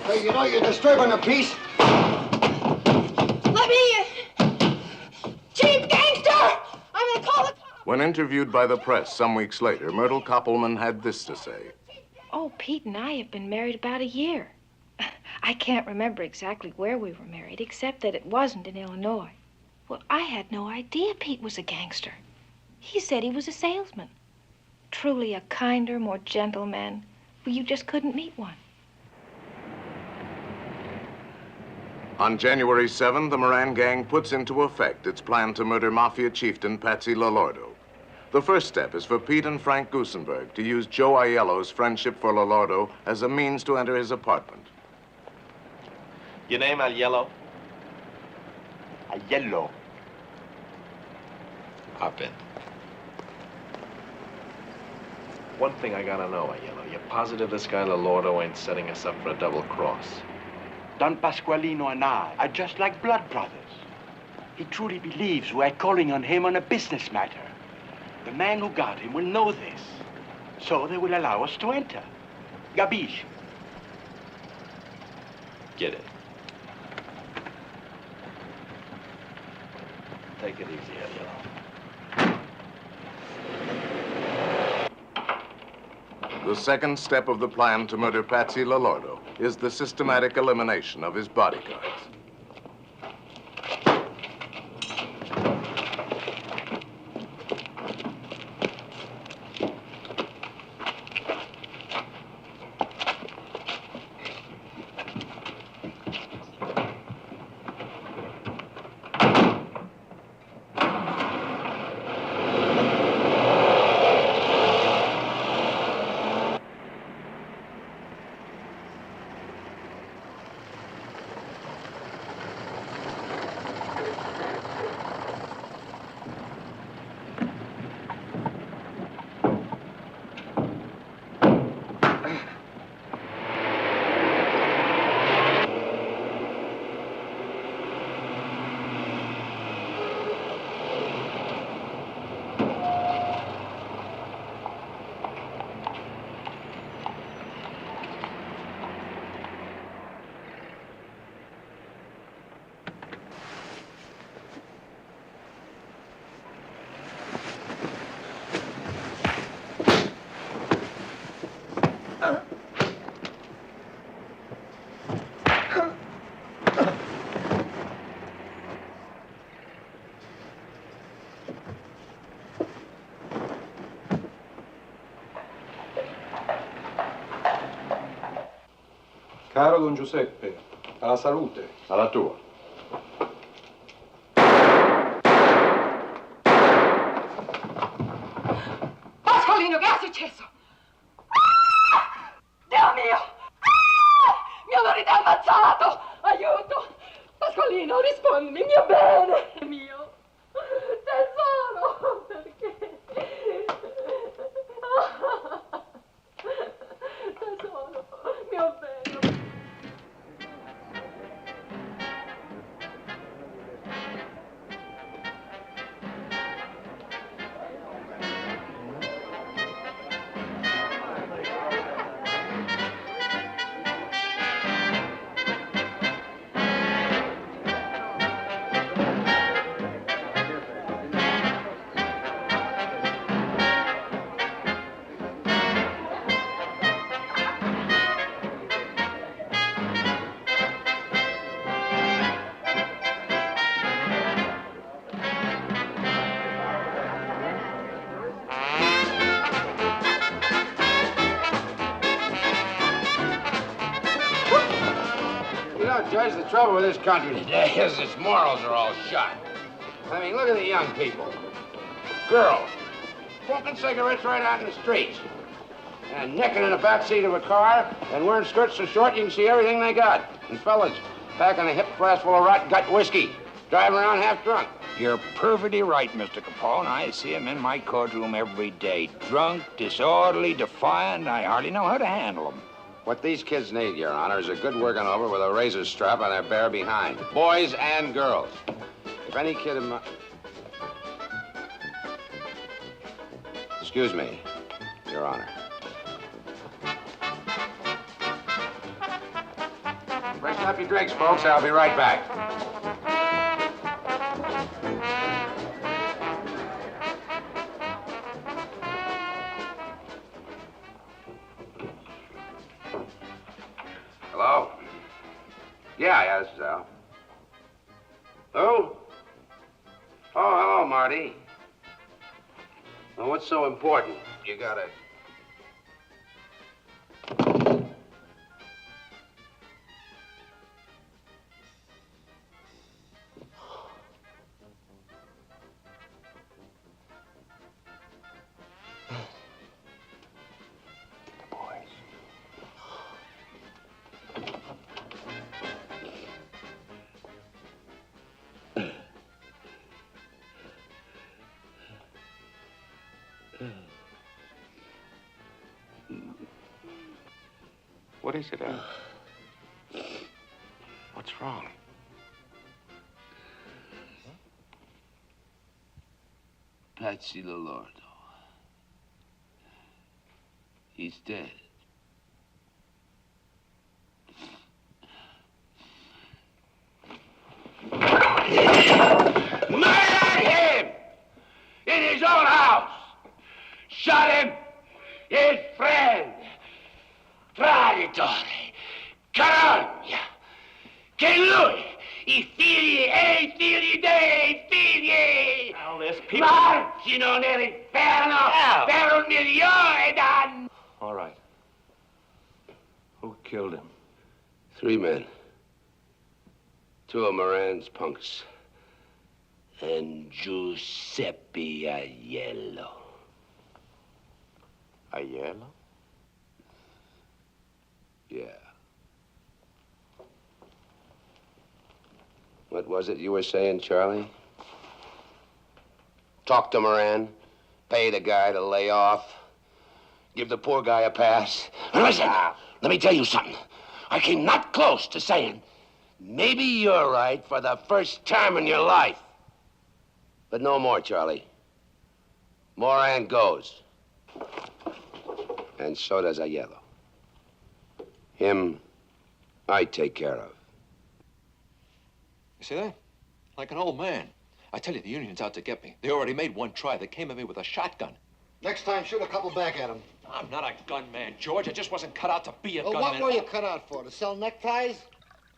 Hey, you know you're disturbing the peace. Let me Chief Gangster! I'm gonna call the cops! When interviewed by the press some weeks later, Myrtle Koppelman had this to say. Oh, Pete and I have been married about a year. I can't remember exactly where we were married, except that it wasn't in Illinois. Well, I had no idea Pete was a gangster. He said he was a salesman. Truly a kinder, more gentle man. Well, you just couldn't meet one. On January 7, the Moran gang puts into effect its plan to murder Mafia chieftain Patsy Lolordo. The first step is for Pete and Frank Gusenberg to use Joe Aiello's friendship for Lolordo as a means to enter his apartment. Your name, Aiello? Aiello. Hop in. One thing I gotta know, Aiello. You're positive this guy Lolordo ain't setting us up for a double cross? Don Pasqualino and I are just like blood brothers. He truly believes we're calling on him on a business matter. The man who got him will know this, so they will allow us to enter. Gabish. Get it. Take it easy, Aiello. The second step of the plan to murder Patsy Lolordo is the systematic elimination of his bodyguards. Caro Don Giuseppe, alla salute. Alla tua. Pasqualino, che è successo? Dio mio! Mio marito è ammazzato! Aiuto! Pasqualino, rispondimi, mio bene! Mio tesoro! Perché? The trouble with this country today is its morals are all shot. I mean, look at the young people. Girls, smoking cigarettes right out in the streets. And necking in the back seat of a car and wearing skirts so short you can see everything they got. And fellas packing a hip flask full of rot gut whiskey, driving around half drunk. You're perfectly right, Mr. Capone. I see him in my courtroom every day. Drunk, disorderly, defiant. I hardly know how to handle him. What these kids need, Your Honor, is a good working over with a razor strap on their bare behind. Boys and girls. If any kid in my... Excuse me, Your Honor. Freshen up your drinks, folks. I'll be right back. Hello? Yeah, this is Al. Who? Oh, hello, Marty. Well, what's so important? You got it. What is it, Al? What's wrong? Patsy Lolordo. He's dead. Murdered him! In his own house! Shot him! His friend! Traditore! Carogna! Che lui! I figli e I figli dei figli! Al, there's people... Marcino nell'inferno per 1 milione d'anni! All right. Who killed him? 3 men. 2 of Moran's punks. And Giuseppe Aiello. Aiello? Yeah. What was it you were saying, Charlie? Talk to Moran, pay the guy to lay off, give the poor guy a pass. And listen, let me tell you something. I came not close to saying, maybe you're right for the first time in your life. But no more, Charlie. Moran goes. And so does Aiello. Him, I take care of. You see that? Like an old man. I tell you, the union's out to get me. They already made one try. They came at me with a shotgun. Next time, shoot a couple back at him. I'm not a gunman, George. I just wasn't cut out to be a Well, gunman. what were you cut out for? To sell neckties?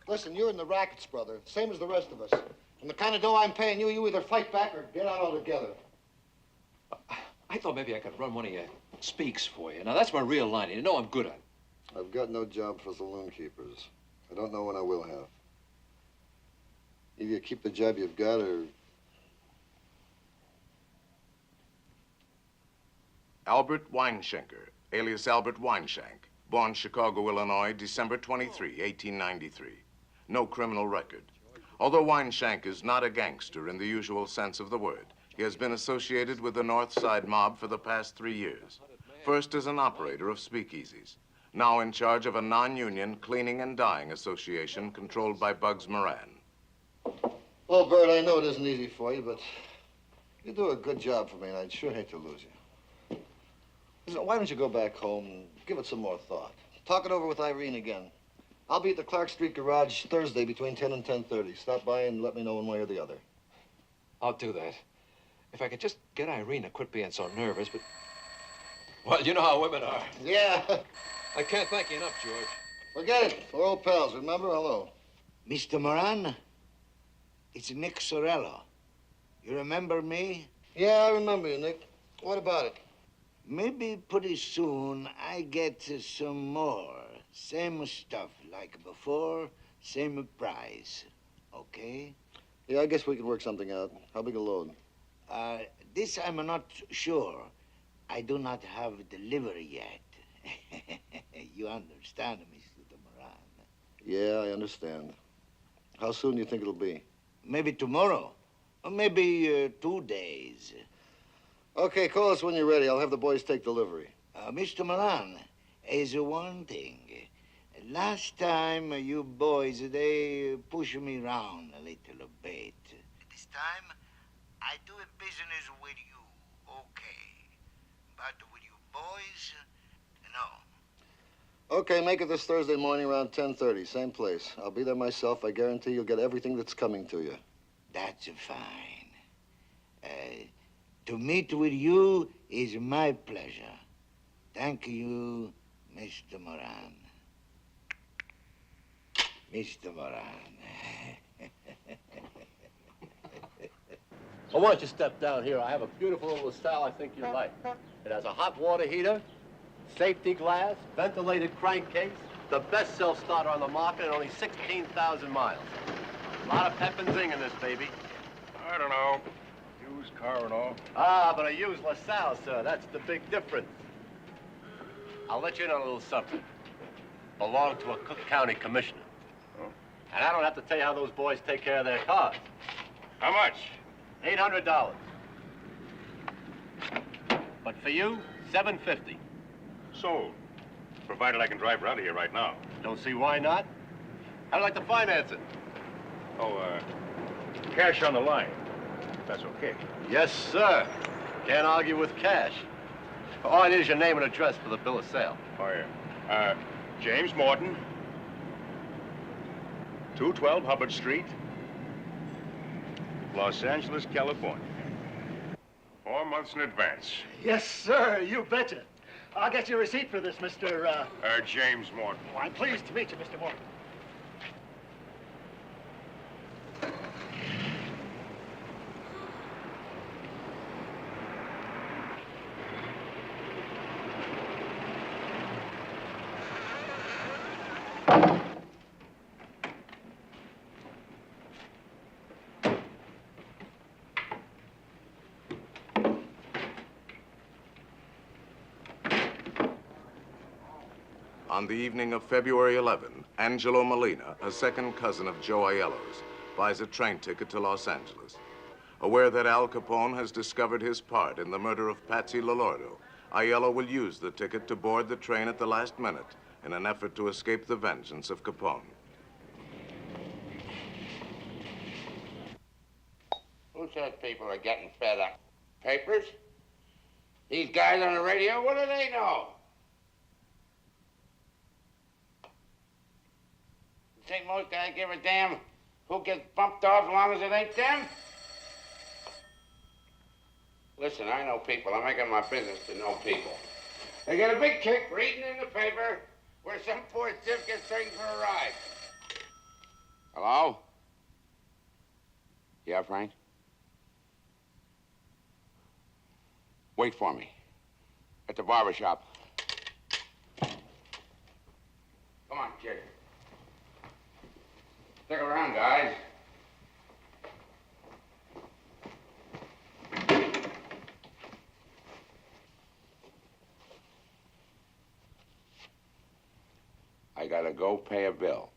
Listen, you're in the rackets, brother. Same as the rest of us. And the kind of dough I'm paying you, you either fight back or get out altogether. I thought maybe I could run one of your speaks for you. Now, that's my real line. You know I'm good at it. I've got no job for saloon keepers. I don't know when I will have. Either you keep the job you've got or... Albert Weinschenker, alias Albert Weinshank, born Chicago, Illinois, December 23, 1893. No criminal record. Although Weinshank is not a gangster in the usual sense of the word, he has been associated with the North Side mob for the past 3 years. First as an operator of speakeasies, now in charge of a non-union cleaning and dyeing association controlled by Bugs Moran. Well, Bert, I know it isn't easy for you, but you do a good job for me, and I'd sure hate to lose you. Listen, why don't you go back home and give it some more thought? Talk it over with Irene again. I'll be at the Clark Street garage Thursday between 10 and 10:30. Stop by and let me know one way or the other. I'll do that. If I could just get Irene to quit being so nervous, but... Well, you know how women are. Yeah. I can't thank you enough, George. Forget it. We're old pals, remember? Hello. Mr. Moran, it's Nick Sorello. You remember me? Yeah, I remember you, Nick. What about it? Maybe pretty soon I get some more. Same stuff like before, same price. Okay? Yeah, I guess we can work something out. How big a load? This I'm not sure. I do not have delivery yet. You understand, Mr. Moran? Yeah, I understand. How soon do you think it'll be? Maybe tomorrow. Or maybe 2 days. Okay, call us when you're ready. I'll have the boys take delivery. Mr. Moran, is one thing. Last time, you boys, they pushed me around a little bit. This time, I do a business with you, okay. But with you boys, no. Okay, make it this Thursday morning around 10:30, same place. I'll be there myself. I guarantee you'll get everything that's coming to you. That's fine. To meet with you is my pleasure. Thank you, Mr. Moran. Mr. Moran. Well, why don't you step down here? I have a beautiful little style I think you'd like. It has a hot water heater, safety glass, ventilated crankcase, the best self-starter on the market, and only 16,000 miles. A lot of pep and zing in this baby. I don't know. Used car and all. Ah, but I use LaSalle, sir. That's the big difference. I'll let you in on a little something. Belong to a Cook County commissioner. Oh. And I don't have to tell you how those boys take care of their cars. How much? $800. But for you, $750. Sold. Provided I can drive her out of here right now. Don't see why not. I'd like to finance it. Oh, cash on the line. That's okay. Yes, sir. Can't argue with cash. All I need is your name and address for the bill of sale. Oh, yeah. James Morton, 212 Hubbard Street, Los Angeles, California. 4 months in advance. Yes, sir, you betcha. I'll get you a receipt for this, Mr. James Morton. Oh, I'm pleased to meet you, Mr. Morton. On the evening of February 11, Angelo Molina, a second cousin of Joe Aiello's, buys a train ticket to Los Angeles. Aware that Al Capone has discovered his part in the murder of Patsy Lolordo, Aiello will use the ticket to board the train at the last minute in an effort to escape the vengeance of Capone. Who says people are getting fed up? Papers? These guys on the radio, what do they know? You think most guys give a damn who gets bumped off as long as it ain't them? Listen, I know people. I'm making my business to know people. They get a big kick reading in the paper where some poor stiff gets taken for a ride. Hello? Yeah, Frank? Wait for me. At the barber shop. Come on, kid. Stick around, guys. I gotta go pay a bill.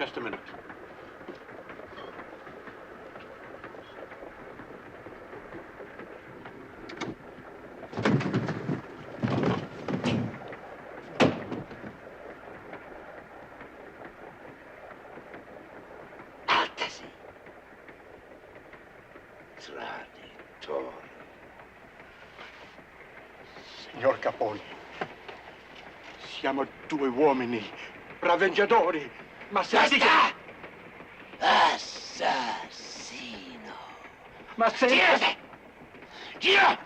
Just a minute. Traditore. Signor Capone, siamo due uomini, braveggiatori, ma se... Basta! Assassino. Ma se... Girate! Gira!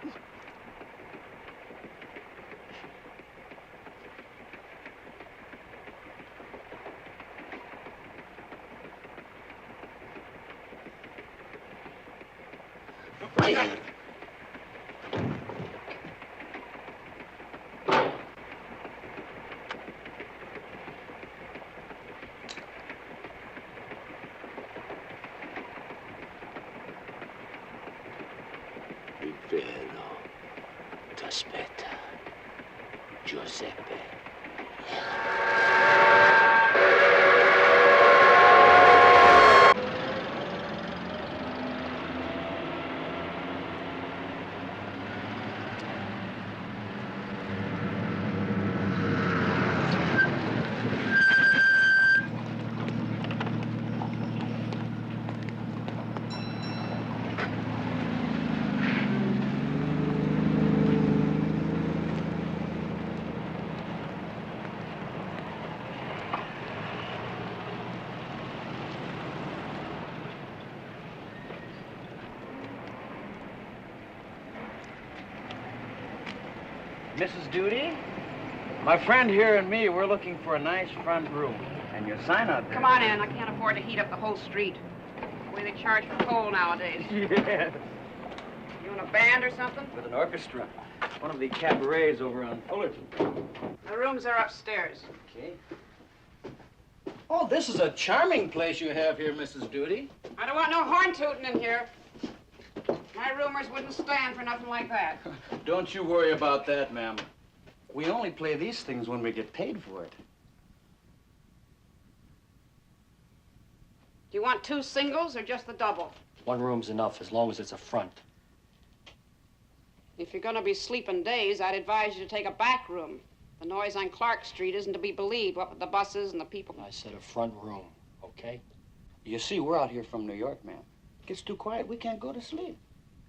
Il vero t'aspetta, Giuseppe. Mrs. Duty, my friend here and me, we're looking for a nice front room. And your sign out there. Come on in. I can't afford to heat up the whole street. The way they charge for coal nowadays. Yeah. You in a band or something? With an orchestra. One of the cabarets over on Fullerton. The rooms are upstairs. Okay. Oh, this is a charming place you have here, Mrs. Duty. I don't want no horn tooting in here. My roomers wouldn't stand for nothing like that. Don't you worry about that, ma'am. We only play these things when we get paid for it. Do you want two singles or just the double? One room's enough, as long as it's a front. If you're going to be sleeping days, I'd advise you to take a back room. The noise on Clark Street isn't to be believed, what with the buses and the people. I said a front room, okay? You see, we're out here from New York, ma'am. It gets too quiet, we can't go to sleep.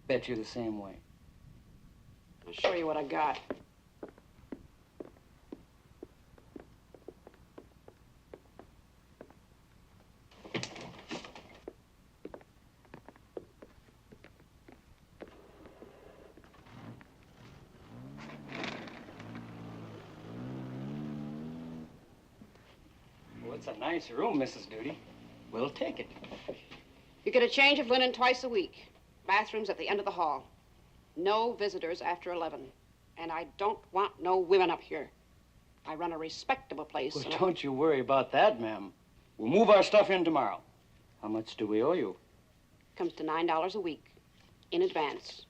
Bet you're the same way. I'll show you what I got. Well, it's a nice room, Mrs. Duty. We'll take it. You get a change of linen twice a week. Bathrooms at the end of the hall. No visitors after 11. And I don't want no women up here. I run a respectable place. Well, don't you worry about that, ma'am. We'll move our stuff in tomorrow. How much do we owe you? Comes to $9 a week. In advance.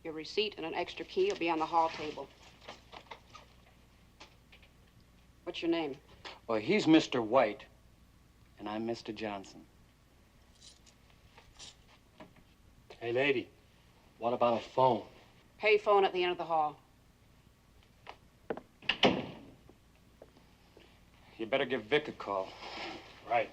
Your receipt and an extra key will be on the hall table. What's your name? Well, he's Mr. White, and I'm Mr. Johnson. Hey, lady, what about a phone? Pay phone at the end of the hall. You better give Vic a call. Right.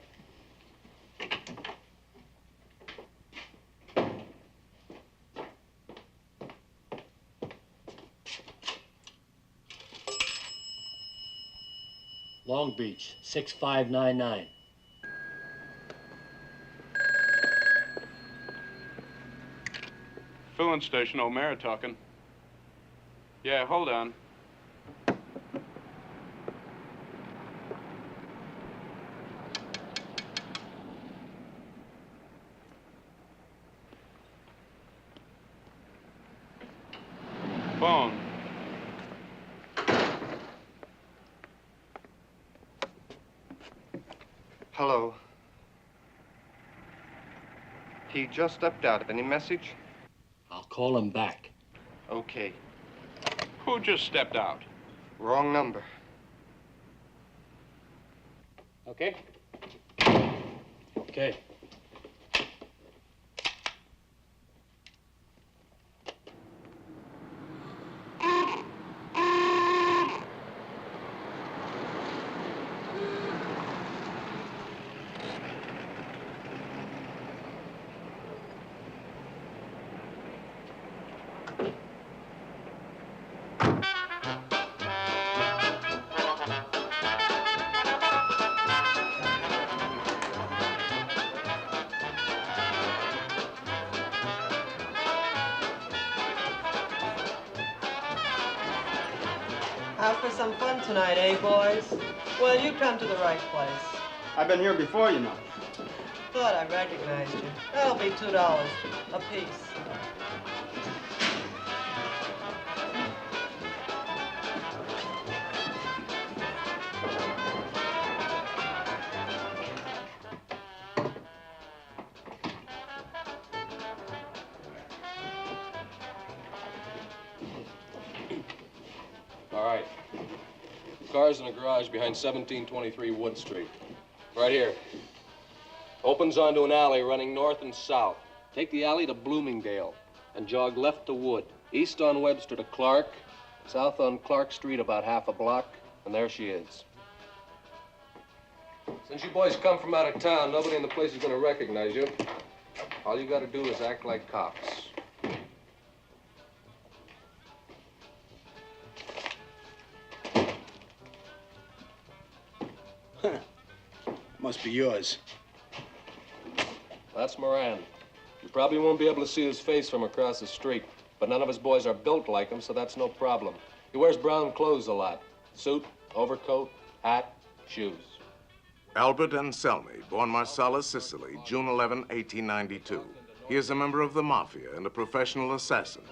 Long Beach, 6599. Filling station, O'Mara talking. Yeah, hold on. Phone. Hello. He just stepped out. Any message? I'll call him back. Okay. Who just stepped out? Wrong number. Okay? Okay. Out for some fun tonight, eh, boys? Well, you come to the right place. I've been here before, you know. Thought I recognized you. That'll be $2 a piece. All right. The car's in a garage behind 1723 Wood Street. Right here. Opens onto an alley running north and south. Take the alley to Bloomingdale and jog left to Wood. East on Webster to Clark, south on Clark Street about half a block, and there she is. Since you boys come from out of town, nobody in the place is going to recognize you. All you got to do is act like cops. Must be yours. That's Moran. You probably won't be able to see his face from across the street, but none of his boys are built like him, so that's no problem. He wears brown clothes a lot. Suit, overcoat, hat, shoes. Albert Anselmi, born Marsala, Sicily, June 11, 1892. He is a member of the Mafia and a professional assassin,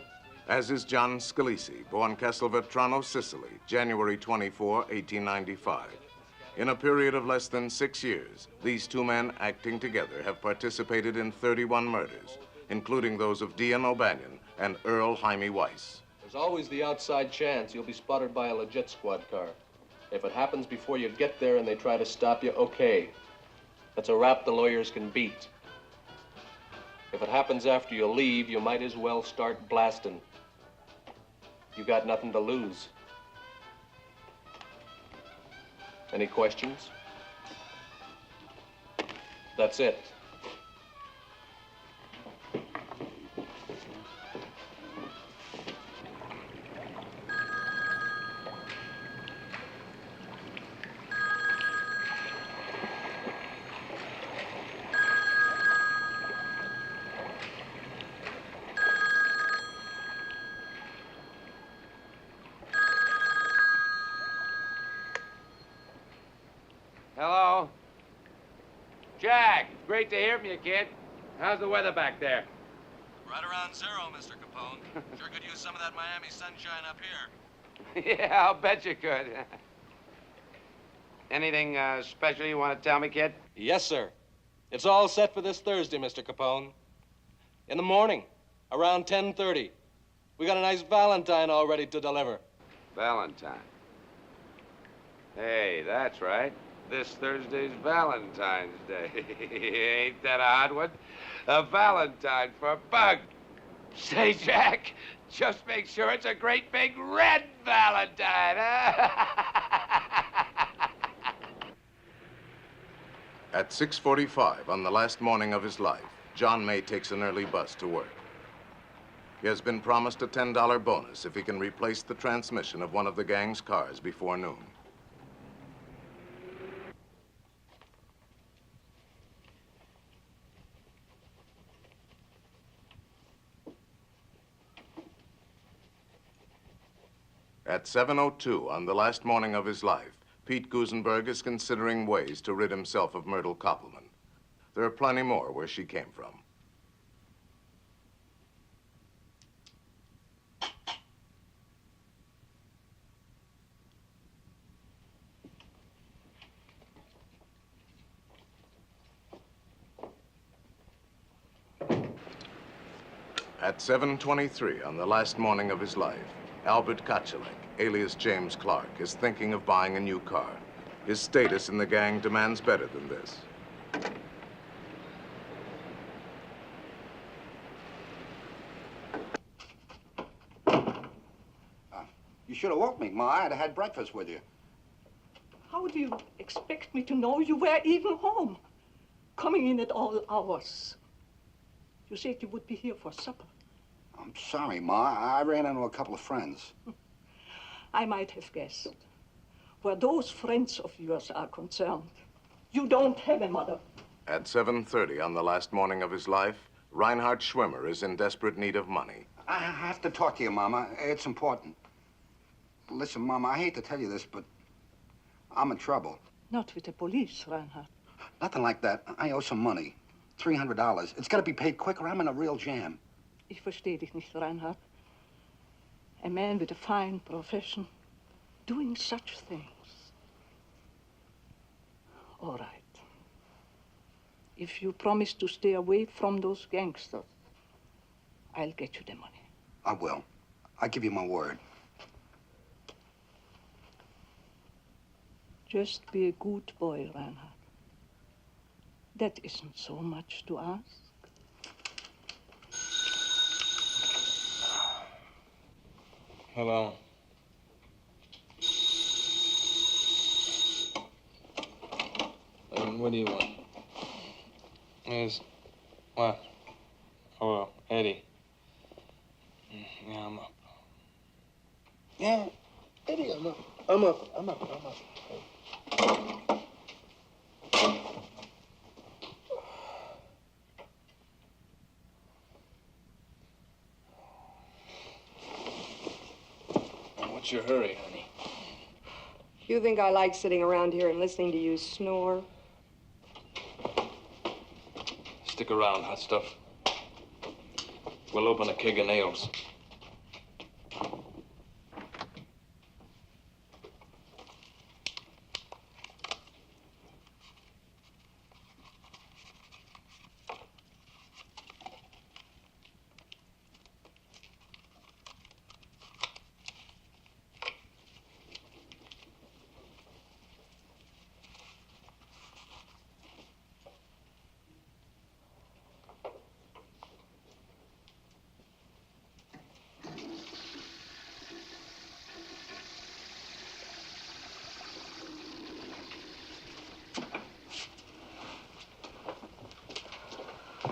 as is John Scalisi, born Castelvetrano, Sicily, January 24, 1895. In a period of less than 6 years, these two men acting together have participated in 31 murders, including those of Dian O'Banion and Earl Jaime Weiss. There's always the outside chance you'll be spotted by a legit squad car. If it happens before you get there and they try to stop you, okay. That's a rap the lawyers can beat. If it happens after you leave, you might as well start blasting. You got nothing to lose. Any questions? That's it. Hello? Jack, great to hear from you, kid. How's the weather back there? Right around zero, Mr. Capone. Sure could use some of that Miami sunshine up here. Yeah, I'll bet you could. Anything special you want to tell me, kid? Yes, sir. It's all set for this Thursday, Mr. Capone. In the morning, around 10:30. We got a nice Valentine all ready to deliver. Valentine. Hey, that's right. This Thursday's Valentine's Day. Ain't that a hot one? A Valentine for Bugs. Say, Jack, just make sure it's a great big red Valentine, huh? At 6:45 on the last morning of his life, John May takes an early bus to work. He has been promised a $10 bonus if he can replace the transmission of one of the gang's cars before noon. At 7:02 on the last morning of his life, Pete Gusenberg is considering ways to rid himself of Myrtle Koppelman. There are plenty more where she came from. At 7:23 on the last morning of his life, Albert Kotchelek, alias James Clark, is thinking of buying a new car. His status in the gang demands better than this. You should have woke me, Ma. I'd have had breakfast with you. How do you expect me to know you were even home? Coming in at all hours. You said you would be here for supper. I'm sorry, Ma. I ran into a couple of friends. I might have guessed. Where those friends of yours are concerned, you don't have a mother. At 7:30 on the last morning of his life, Reinhard Schwimmer is in desperate need of money. I have to talk to you, Mama. It's important. Listen, Mama, I hate to tell you this, but I'm in trouble. Not with the police, Reinhard. Nothing like that. I owe some money. $300. It's got to be paid quick or I'm in a real jam. Ich verstehe dich nicht, Reinhard. A man with a fine profession doing such things. All right. If you promise to stay away from those gangsters, I'll get you the money. I will. I give you my word. Just be a good boy, Reinhard. That isn't so much to ask. Hello. What do you want? What? Hello, Eddie. Yeah, I'm up. Yeah, Eddie, I'm up. What's your hurry, honey? You think I like sitting around here and listening to you snore? Stick around, hot stuff. We'll open a keg of nails.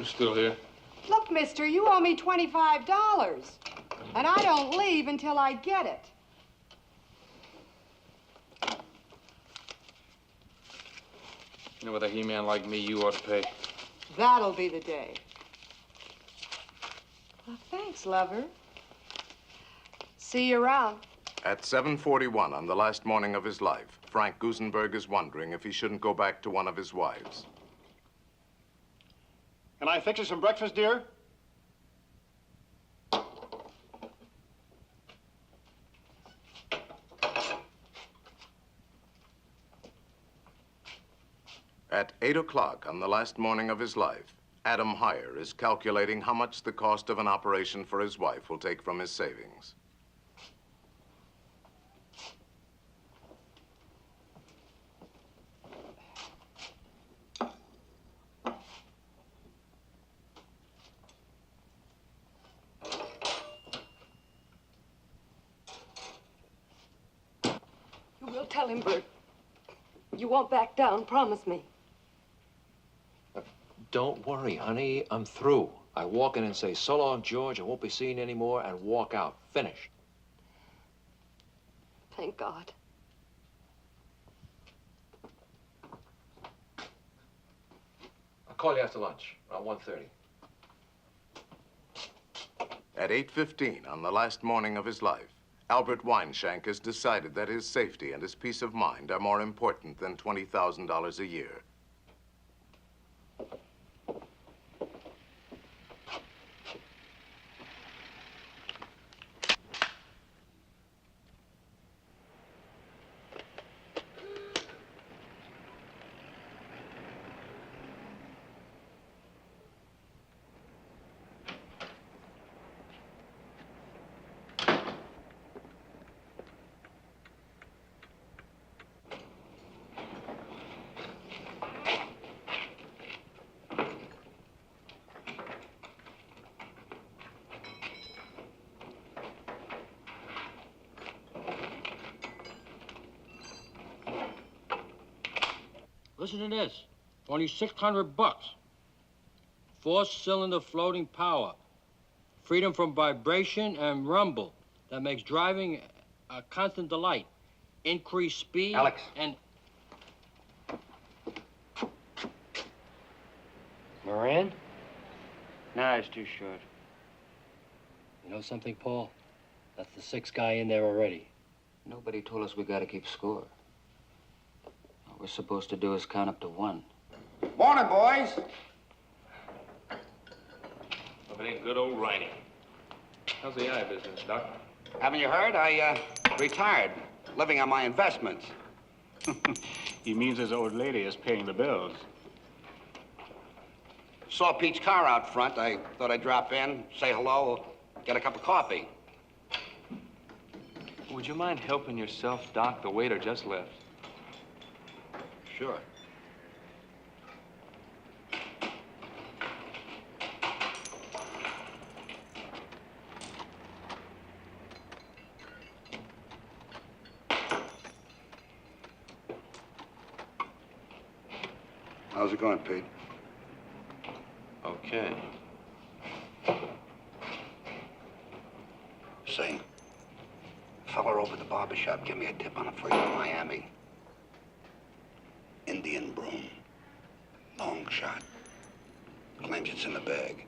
Still here? Look, mister, you owe me $25. And I don't leave until I get it. You know, with a he-man like me, you ought to pay. That'll be the day. Well, thanks, lover. See you around. At 7:41 on the last morning of his life, Frank Gusenberg is wondering if he shouldn't go back to one of his wives. Can I fix you some breakfast, dear? At 8 o'clock on the last morning of his life, Adam Heyer is calculating how much the cost of an operation for his wife will take from his savings. Tell him, Bert. You won't back down, promise me. Don't worry, honey. I'm through. I walk in and say, so long, George, I won't be seen anymore, and walk out. Finished. Thank God. I'll call you after lunch, around 1:30. At 8:15 on the last morning of his life, Albert Weinshank has decided that his safety and his peace of mind are more important than $20,000 a year. Listen to this. Only $600. 4-cylinder floating power. Freedom from vibration and rumble. That makes driving a constant delight. Increased speed. Alex. And... Moran? Nah, it's too short. You know something, Paul? That's the 6th guy in there already. Nobody told us we gotta keep score. All we're supposed to do is count up to 1. Morning, boys. Hope it ain't good old Riney. How's the eye business, Doc? Haven't you heard? I retired, living on my investments. He means his old lady is paying the bills. Saw Pete's car out front. I thought I'd drop in, say hello, get a cup of coffee. Would you mind helping yourself, Doc? The waiter just left. Sure. How's it going, Pete? Okay. Say, fella over at the barber shop, give me a tip on a freight to Miami. Indian broom. Long shot. Claims it's in the bag.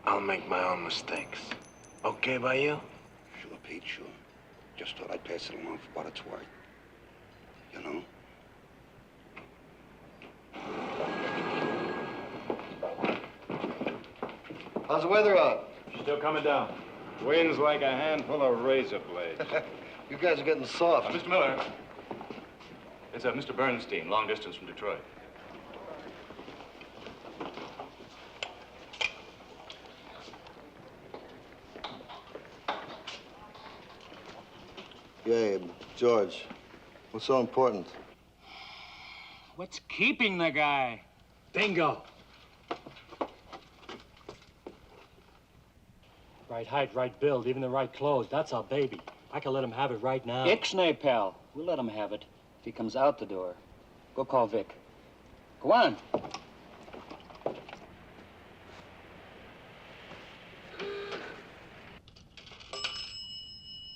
I'll make my own mistakes. Okay by you? Sure, Pete, sure. Just thought I'd pass it along for what it's worth. You know? How's the weather out? Still coming down. Wind's like a handful of razor blades. You guys are getting soft. Mr. Miller. It's Mr. Bernstein, long distance from Detroit. Yeah, George. What's so important? What's keeping the guy? Bingo. Right height, right build, even the right clothes. That's our baby. I can let him have it right now. Ixnay, pal. We'll let him have it if he comes out the door. Go call Vic. Go on.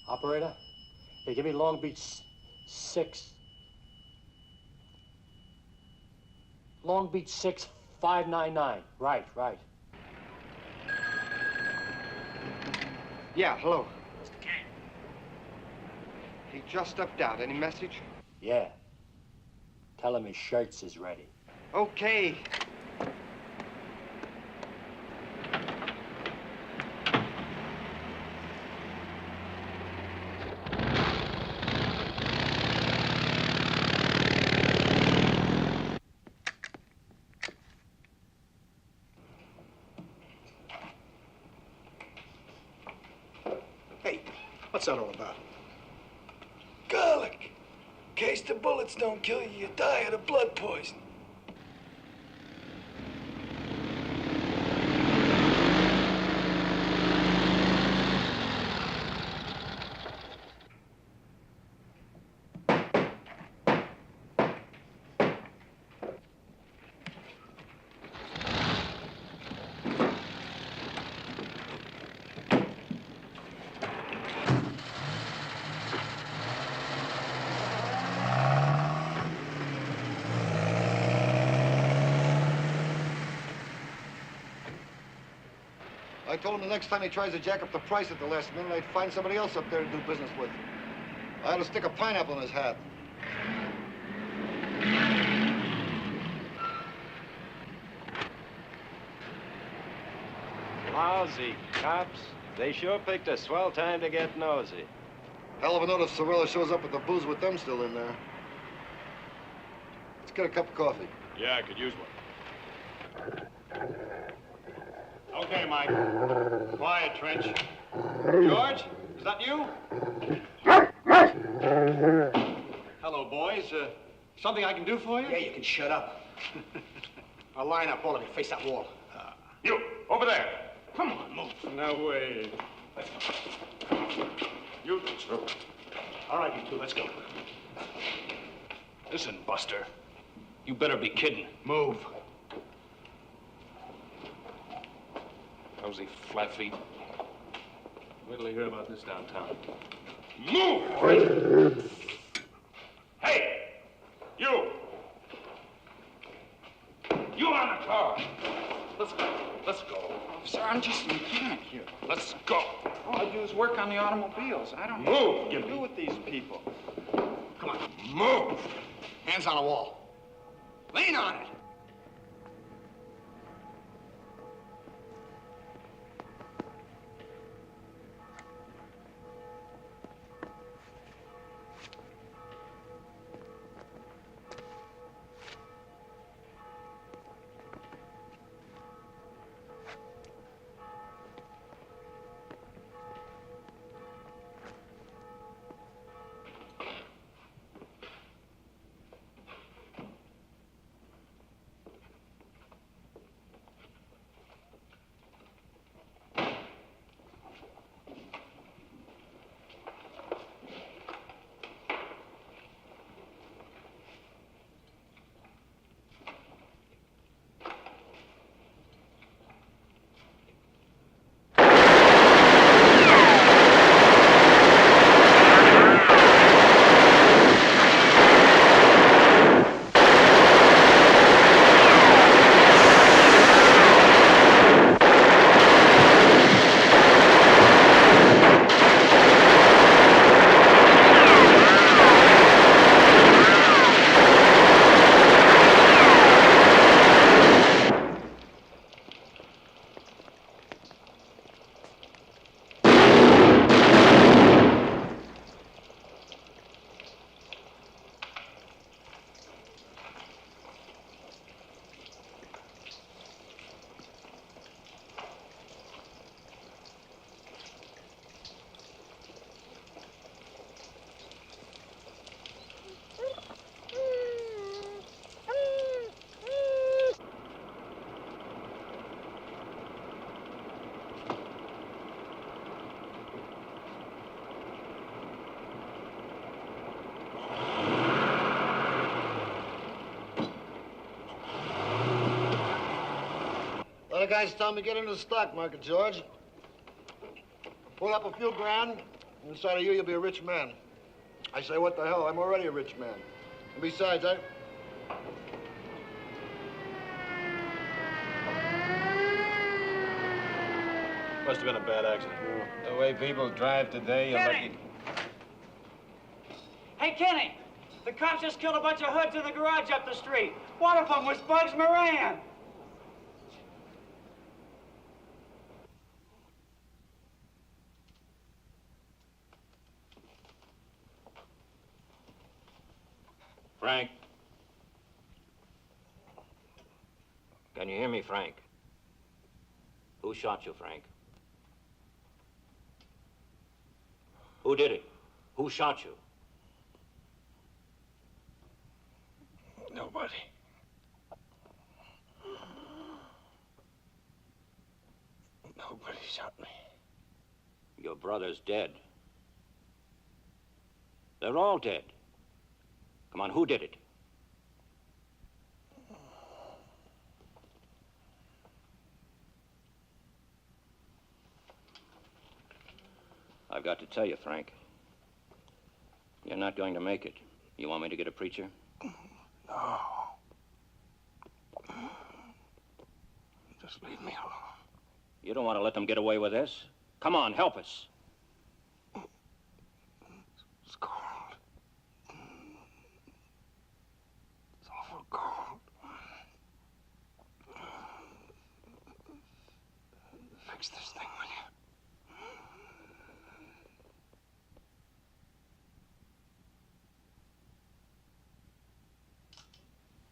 Operator? Hey, give me Long Beach 6. Long Beach 6599. Right. Yeah, hello. Mr. Kane. He just stepped out. Any message? Yeah. Tell him his shirts is ready. Okay. What's that all about? Garlic. In case the bullets don't kill you, you die of the blood poison. I told him the next time he tries to jack up the price at the last minute, I'd find somebody else up there to do business with. I had to stick a pineapple in his hat. Lousy cops. They sure picked a swell time to get nosy. Hell of a note if Sorella shows up with the booze with them still in there. Let's get a cup of coffee. Yeah, I could use one. Okay, Mike. Quiet, Trench. George, is that you? Hello, boys. Something I can do for you? Yeah, you can shut up. I'll line up, all of you. Face that wall. You, over there. Come on, move. No way. You, All right, you two, let's go. Listen, Buster. You better be kidding. Move. Lousy flat feet. Wait till you hear about this downtown. Move! Hey! You! You on the car! Let's go. Let's go. Officer, I'm just a mechanic here. Let's go. All I do is work on the automobiles. I don't know Move, what to do with these people. Come on. Move! Hands on the wall. Lean on it! The guys tell me to get into the stock market, George. Pull up a few grand, and inside of you, you'll be a rich man. I say, what the hell? I'm already a rich man. And besides, Must have been a bad accident. The way people drive today, you're lucky. Hey, Kenny! The cops just killed a bunch of hoods in the garage up the street. One of them was Bugs Moran. Frank? Can you hear me, Frank? Who shot you, Frank? Who did it? Who shot you? Nobody. Nobody shot me. Your brother's dead. They're all dead. Come on, who did it? I've got to tell you, Frank. You're not going to make it. You want me to get a preacher? No. Just leave me alone. You don't want to let them get away with this? Come on, help us. It's cold. It's awful cold. Fix this thing, will you?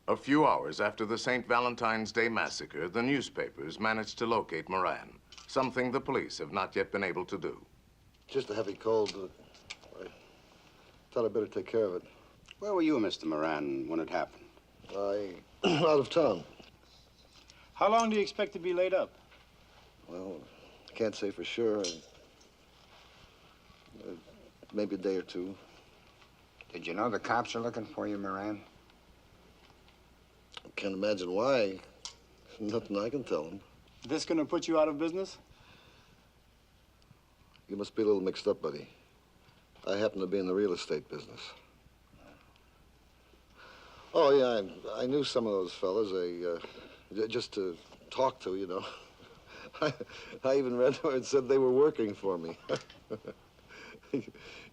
A few hours after the St. Valentine's Day massacre, the newspapers managed to locate Moran, something the police have not yet been able to do. Just a heavy cold. I thought I'd better take care of it. Where were you, Mr. Moran, when it happened? Out of town. How long do you expect to be laid up? Well, I can't say for sure. Maybe a day or two. Did you know the cops are looking for you, Moran? I can't imagine why. Nothing I can tell them. This gonna put you out of business? You must be a little mixed up, buddy. I happen to be in the real estate business. Oh, yeah, I knew some of those fellas. Just to talk to, you know. I even read where it said they were working for me. You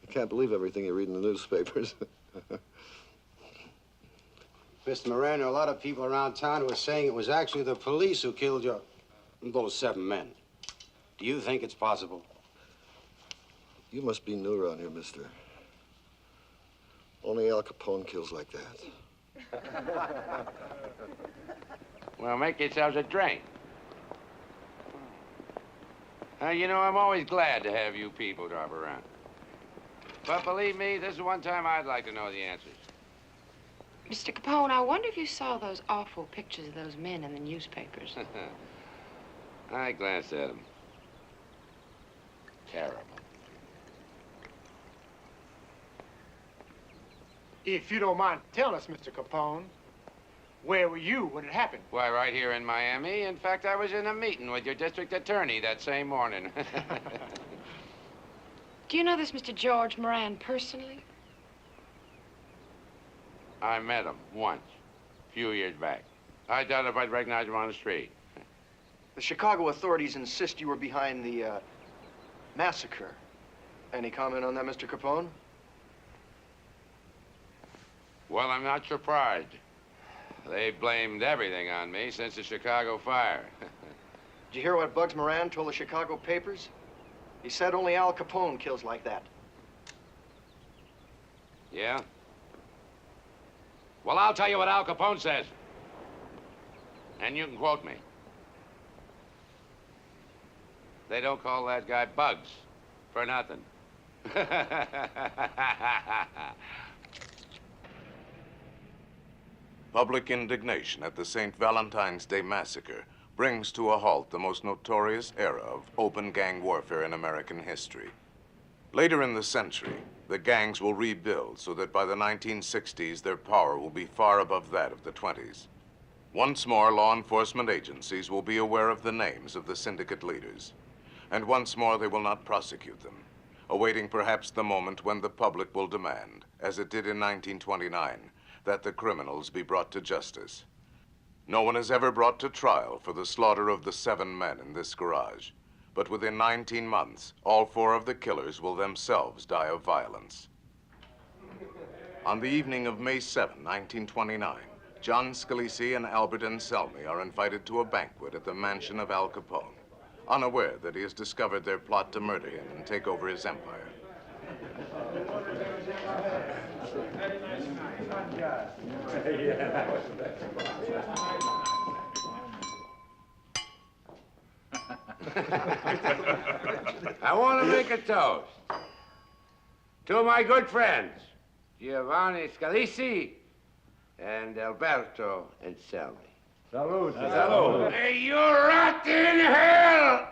can't believe everything you read in the newspapers. Mr. Moran, there are a lot of people around town who are saying it was actually the police who killed those 7 men. Do you think it's possible? You must be new around here, mister. Only Al Capone kills like that. Well, make yourselves a drink. You know, I'm always glad to have you people drop around. But believe me, this is one time I'd like to know the answers. Mr. Capone, I wonder if you saw those awful pictures of those men in the newspapers. I glanced at them. Terrible. If you don't mind telling us, Mr. Capone, where were you when it happened? Why, right here in Miami. In fact, I was in a meeting with your district attorney that same morning. Do you know this Mr. George Moran personally? I met him once, a few years back. I doubt if I'd recognize him on the street. The Chicago authorities insist you were behind the massacre. Any comment on that, Mr. Capone? Well, I'm not surprised. They blamed everything on me since the Chicago fire. Did you hear what Bugs Moran told the Chicago papers? He said only Al Capone kills like that. Yeah? Well, I'll tell you what Al Capone says. And you can quote me. They don't call that guy Bugs for nothing. Public indignation at the St. Valentine's Day Massacre brings to a halt the most notorious era of open gang warfare in American history. Later in the century, the gangs will rebuild so that by the 1960s, their power will be far above that of the 20s. Once more, law enforcement agencies will be aware of the names of the syndicate leaders. And once more, they will not prosecute them, awaiting perhaps the moment when the public will demand, as it did in 1929, that the criminals be brought to justice. No one is ever brought to trial for the slaughter of the 7 men in this garage. But within 19 months, all 4 of the killers will themselves die of violence. On the evening of May 7, 1929, John Scalise and Albert Anselmi are invited to a banquet at the mansion of Al Capone, unaware that he has discovered their plot to murder him and take over his empire. I want to make a toast to my good friends, Giovanni Scalise and Alberto Anselmi. Salud. Salud. May you rot in hell!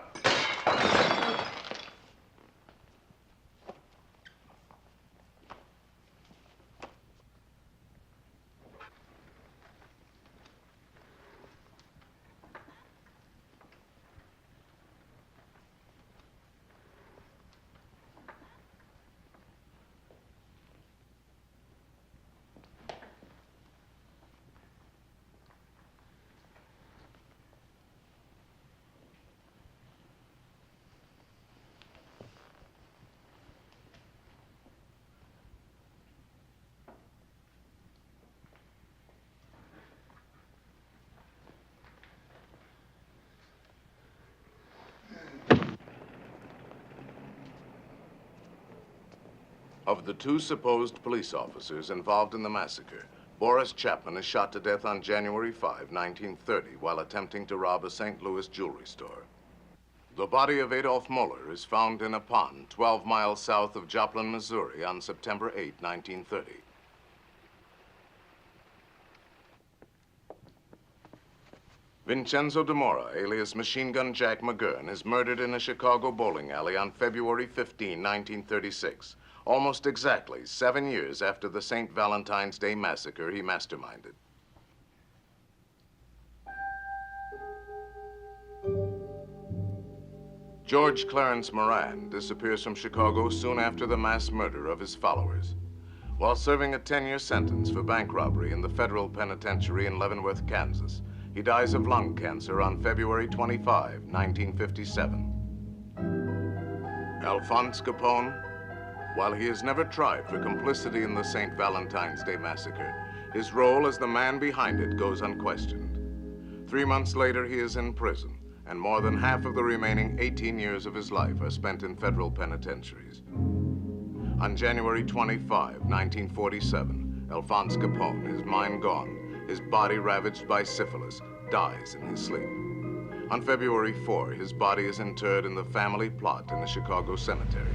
Of the 2 supposed police officers involved in the massacre, Boris Chapman is shot to death on January 5, 1930, while attempting to rob a St. Louis jewelry store. The body of Adolf Muller is found in a pond 12 miles south of Joplin, Missouri on September 8, 1930. Vincenzo de Mora, alias Machine Gun Jack McGurn, is murdered in a Chicago bowling alley on February 15, 1936, almost exactly 7 years after the St. Valentine's Day massacre he masterminded. George Clarence Moran disappears from Chicago soon after the mass murder of his followers. While serving a 10-year sentence for bank robbery in the federal penitentiary in Leavenworth, Kansas, he dies of lung cancer on February 25, 1957. Alphonse Capone, while he is never tried for complicity in the St. Valentine's Day massacre, his role as the man behind it goes unquestioned. 3 months later, he is in prison, and more than half of the remaining 18 years of his life are spent in federal penitentiaries. On January 25, 1947, Alphonse Capone, his mind gone, his body ravaged by syphilis, dies in his sleep. On February 4, his body is interred in the family plot in the Chicago cemetery.